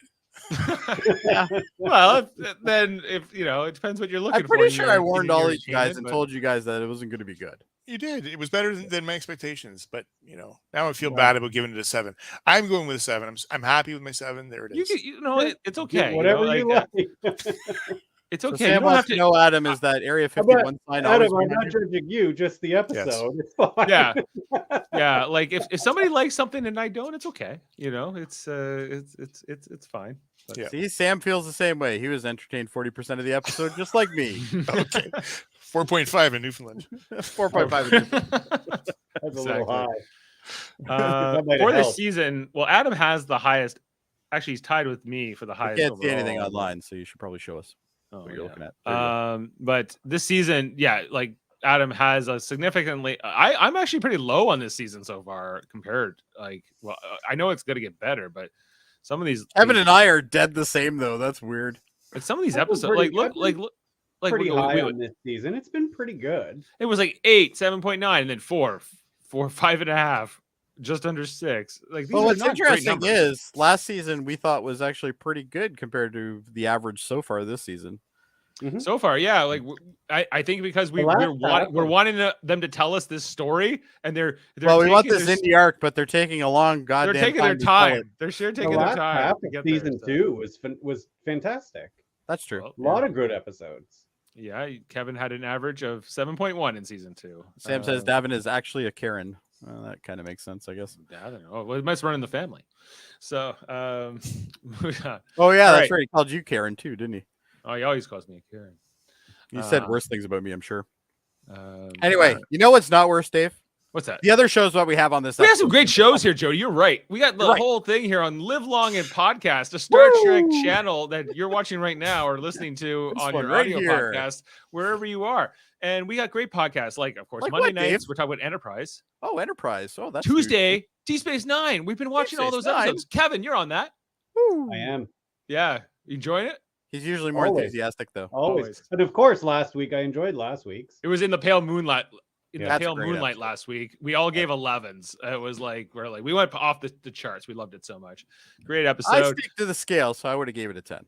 C: Well, then if you know, it depends what you're looking
A: I'm
C: for.
A: pretty
C: in
A: sure
C: your-
A: I
C: in
A: warned
C: your
A: all of you guys
C: entertainment,
A: and
C: but-
A: told you guys that it wasn't going to be good.
F: You did. It was better than my expectations, but you know, now I feel
G: Yeah.
F: bad about giving it a 7. I'm going with a 7. I'm happy with my 7. There it
C: You
F: is.
C: can, you know, it's
G: Do
C: okay.
G: whatever
C: you
G: you
C: know,
G: like.
C: It's
A: So
C: okay.
A: Sam
C: You don't
A: wants
C: have
A: to
C: to.
A: know, Adam, is that Area
G: How about-
A: 51 sign always
G: Adam, I'm
A: behind
G: not
A: you?
G: judging you, just the episode. It's fine.
C: Yeah, yeah. Like if somebody likes something and I don't, it's okay. You know, it's fine. But-
F: Yeah.
A: See, Sam feels the same way. He was entertained 40% of the episode, just like me.
F: Okay. 4.5 in Newfoundland.
A: 4.5.
G: That's a little
C: Exactly.
G: high. That might
C: For
G: have
C: this
G: helped.
C: season, well, Adam has the highest. Actually, he's tied with me for the
A: I
C: highest.
A: can't see anything
C: overall.
A: online, so you should probably show us
C: Oh,
A: what you're looking at.
C: yeah.
A: There you go.
C: But this season, yeah, like Adam has a significantly. I'm actually pretty low on this season so far compared. Like, well, I know it's going to get better, but some of these
A: Kevin and I are dead the same, though. That's weird.
C: like some of these
G: I've been
C: episodes,
G: pretty-
C: like
G: I've been
C: look, like
G: Pretty
C: we-
G: high
C: we-
G: on this season. It's been pretty good.
C: it was like 8, 7.9, and then 4, 5.5, just under 6. Like these
A: Well,
C: are
A: what's
C: not great
A: interesting
C: numbers.
A: is last season we thought was actually pretty good compared to the average so far this season.
C: So far, yeah, like I think because
G: The last
C: we're
G: half-
C: wanting them to tell us this story, and they're
A: Well, we want
C: taking
A: this
C: their-
A: indie arc, but they're taking a long goddamn
C: they're taking their
A: to tell it.
C: time. They're sure
G: The
C: taking their
G: last
C: time
G: half
C: to
G: of
C: get there,
G: season
C: so.
G: 2 was fantastic.
A: That's true.
C: Well,
G: A lot of good episodes.
C: Yeah, Kevin had an average of 7.1 in season 2.
A: Sam says Davin is actually a Karen. That kind of makes sense, I guess.
C: I don't know. Well, it must run in the family. So,
A: Oh yeah,
C: All
A: that's
C: right.
A: right. He called you Karen too, didn't he?
C: oh, he always calls me a Karen.
A: He said
C: Uh,
A: worse things about me, I'm sure.
C: All
A: Anyway,
C: right.
A: you know what's not worse, Dave?
C: What's that?
A: The other shows what we have on this.
C: We have
A: episode.
C: some great shows here, Jody. You're right. We got the
A: Right.
C: whole thing here on Live Long and Podcast, a Star Trek
A: Woo!
C: channel that you're watching right now or listening to
A: This
C: on
A: one
C: your
A: right
C: audio
A: here.
C: podcast, wherever you are. And we got great podcasts, like, of course,
A: Like
C: Monday
A: what,
C: nights,
A: Dave?
C: we're talking about Enterprise.
A: Oh, Enterprise. Oh, that's new.
C: Tuesday, D Space Nine. We've been watching all
A: Space
C: those
A: Nine?
C: episodes. Kevin, you're on that.
A: Woo.
G: I am
C: Yeah. You enjoying it?
A: He's usually more
G: Always.
A: enthusiastic though.
G: always.
C: Always.
G: But of course, last week I enjoyed last week's.
C: It was in the pale moonlight. In
A: Yeah,
C: the
A: that's a
C: pale
A: great
C: moonlight
A: episode.
C: last week, we all gave 11s. It was like we went off the charts. We loved it so much. Great
A: I
C: episode.
A: stick to the scale, so I would have gave it a 10.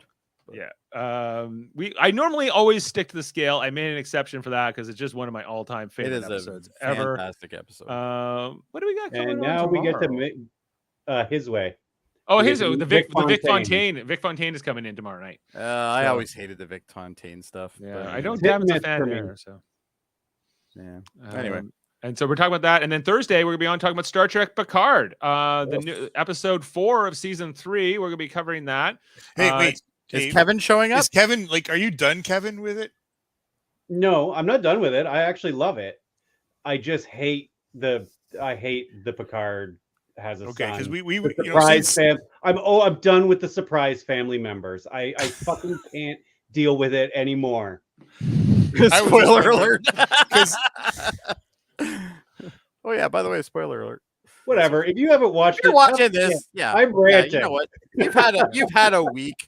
C: Yeah. I normally always stick to the scale. I made an exception for that because it's just one of my all-time
A: It
C: favorite
A: is
C: episodes
A: a
C: ever.
A: fantastic episode.
C: What do we got coming
G: And
C: on
G: now we get to
C: tomorrow?
G: His way.
C: Oh,
G: we
C: here's
G: get to
C: the
G: meet
C: Vic
G: Vic
C: Fontaine. Vic Fontaine is coming in tomorrow night.
A: I
C: so-
A: always hated the Vic Fontaine stuff.
C: Yeah,
A: but,
C: I don't.
G: It's hit
C: Davin's a
G: and miss
C: fan
G: for me.
C: there. So
A: Yeah. Anyway.
C: and so we're talking about that, and then Thursday we're gonna be on talking about Star Trek Picard, the
G: Yes.
C: new episode 4 of season 3. We're gonna be covering that.
F: Hey,
C: Uh,
F: wait.
A: Is
F: Dave,
A: Kevin showing up?
F: is Kevin like? Are you done, Kevin, with it?
G: No, I'm not done with it. I actually love it. I just hate the Picard has a
F: Okay, because
G: son.
F: we
G: The
F: you know
G: surprise
F: since,
G: fam. I'm done with the surprise family members. I fucking can't deal with it anymore.
F: I was
A: Spoiler
F: just
A: alert.
F: 'cause-
A: Oh yeah, by the way, spoiler alert.
G: Whatever. If you haven't watched
A: If you're
G: it,
A: watching
G: tough
A: this,
G: shit.
A: yeah.
G: I'm
A: Yeah,
G: ranting.
A: you know what? You've had a week.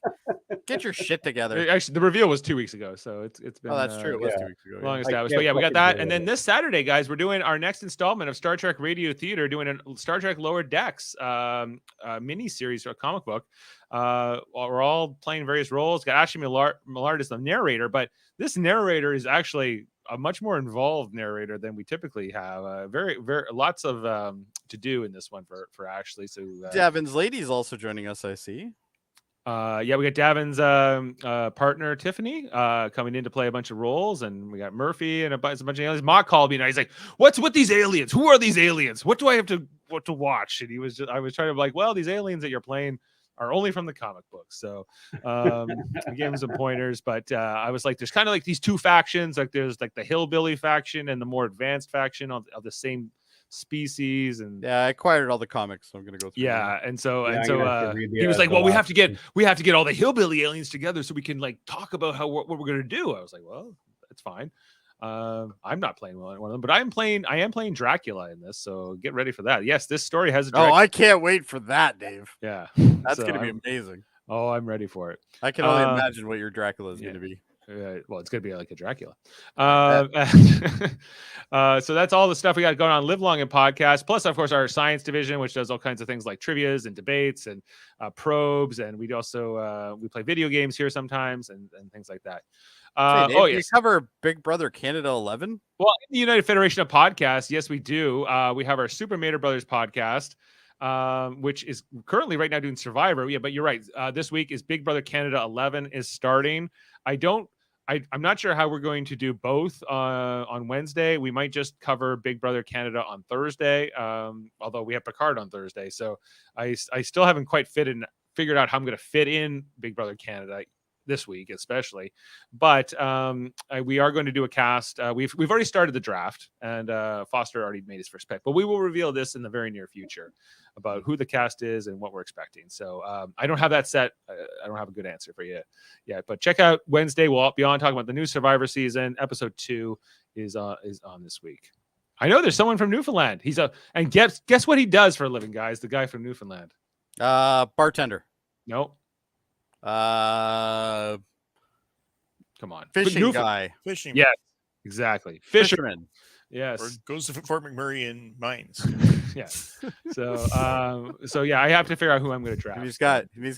A: Get your shit together.
C: Actually, the reveal was 2 weeks ago, so it's been.
A: Oh, that's true. It was
G: yeah.
A: 2 weeks ago.
C: Long
A: Yeah.
C: established.
G: can't
C: But yeah, we got
G: fucking
C: that.
G: believe
C: And then
G: it.
C: this Saturday, guys, we're doing our next installment of Star Trek Radio Theater, doing a Star Trek Lower Decks mini series or a comic book. We're all playing various roles. Got Ashley Millard as the narrator, but this narrator is actually a much more involved narrator than we typically have. Very lots of to do in this one for Ashley. So
A: Davin's lady is also joining us, I see.
C: yeah, we got Davin's partner Tiffany coming in to play a bunch of roles, and we got Murphy and a bunch of aliens. Mock called me and he's like, "What's with these aliens? Who are these aliens? What do I have to watch?" And I was trying to be like, "Well, these aliens that you're playing are only from the comic books." So we gave him some pointers, but I was like, there's kind of like these two factions. Like there's like the hillbilly faction and the more advanced faction of the same species. And
A: Yeah, I acquired all the comics, so I'm gonna go through.
C: yeah, and so
G: Yeah, I'm gonna have to read
C: he was
G: the
C: like, "Well, we
G: last
C: have to get all the hillbilly aliens together so we can like talk about what we're gonna do." I was like, "Well, that's fine." I'm not playing one of them, but I am playing Dracula in this, so get ready for that. Yes, this story has a
A: Oh, I can't wait for that, Dave.
C: yeah,
A: That's
C: so
A: gonna be
C: I'm-
A: amazing.
C: Oh, I'm ready for it.
A: I can only
C: Um,
A: imagine what your Dracula is
C: yeah.
A: gonna be.
C: Well, it's gonna be like a Dracula. So that's all the stuff we got going on Live Long and Podcast. Plus, of course, our science division, which does all kinds of things like trivias and debates and probes, and we also we play video games here sometimes and things like that.
A: Say, Dave,
C: Oh
A: do you
C: yes.
A: cover Big Brother Canada 11?
C: Well, in the United Federation of Podcasts, yes, we do. We have our Super Mater Brothers podcast, which is currently right now doing Survivor. Yeah, but you're right. This week is Big Brother Canada 11 is starting. I'm not sure how we're going to do both on Wednesday. We might just cover Big Brother Canada on Thursday, although we have Picard on Thursday. So I still haven't quite figured out how I'm going to fit in Big Brother Canada this week, especially. But we are going to do a cast. We've already started the draft, and Foster already made his first pick. But we will reveal this in the very near future about who the cast is and what we're expecting. So I don't have that set. I don't have a good answer for you yet. But check out Wednesday. We'll be on talking about the new Survivor season. Episode 2 is on this week. I know there's someone from Newfoundland. And guess what he does for a living, guys? The guy from Newfoundland.
A: Bartender.
C: Nope.
A: Come
C: on.
A: Fishing guy.
F: Fishing.
C: Yes, exactly. Fisherman.
A: Fisherman.
C: Yes.
F: Or goes to Fort McMurray in mines.
C: Yeah. So yeah, I have to figure out who I'm going to draft.
A: And he's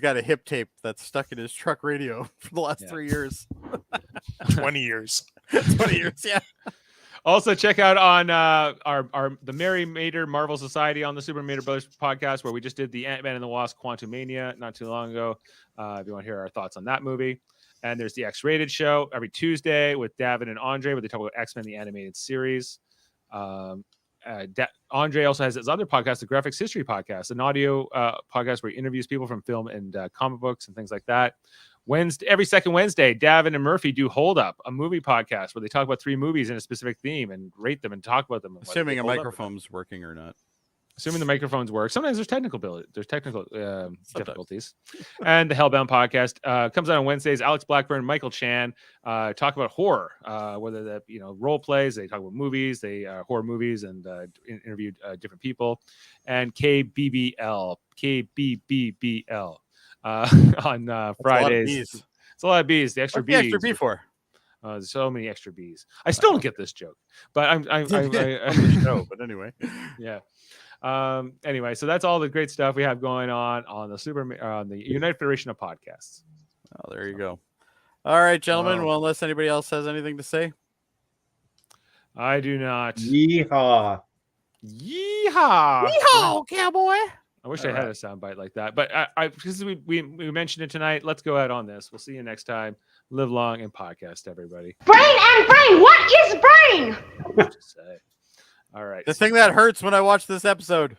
A: got a hip tape that's stuck in his truck radio for the last 3 years.
F: 20 years.
A: 20 years, yeah.
C: Also, check out on the Mary Mater Marvel Society on the Super Mater Brothers podcast, where we just did the Ant-Man and the Wasp Quantumania not too long ago. If you want to hear our thoughts on that movie. And there's the X-Rated show every Tuesday with Davan and Andre, where they talk about X-Men, the animated series. Andre also has his other podcast, the Graphics History Podcast, an audio podcast where he interviews people from film and comic books and things like that. Every second Wednesday, Davan and Murphy do Hold Up, a movie podcast where they talk about 3 movies in a specific theme and rate them and talk about them.
A: Assuming a microphone's working or not.
C: Assuming the microphones work. Sometimes there's technical difficulties. And the Hellbound podcast comes out on Wednesdays. Alex Blackburn, Michael Chan talk about horror, whether that role plays. They talk about movies, horror movies, and interview different people. And KBBL on Fridays. It's a lot of B's. The extra B's.
A: What's the extra B for?
C: There's so many extra B's. I still don't get this joke, but I
A: no, but anyway,
C: yeah. Anyway, so that's all the great stuff we have going on the United Federation of Podcasts.
A: Oh, there you go. All right, gentlemen. Well, unless anybody else has anything to say,
C: I do not.
G: Yeehaw!
C: Yeehaw!
A: Yeehaw, cowboy!
C: I wish I had a soundbite like that, but because we mentioned it tonight, let's go out on this. We'll see you next time. Live long and podcast, everybody.
H: Brain and brain. What is brain?
C: What to say? All right.
A: The thing that hurts when I watch this episode.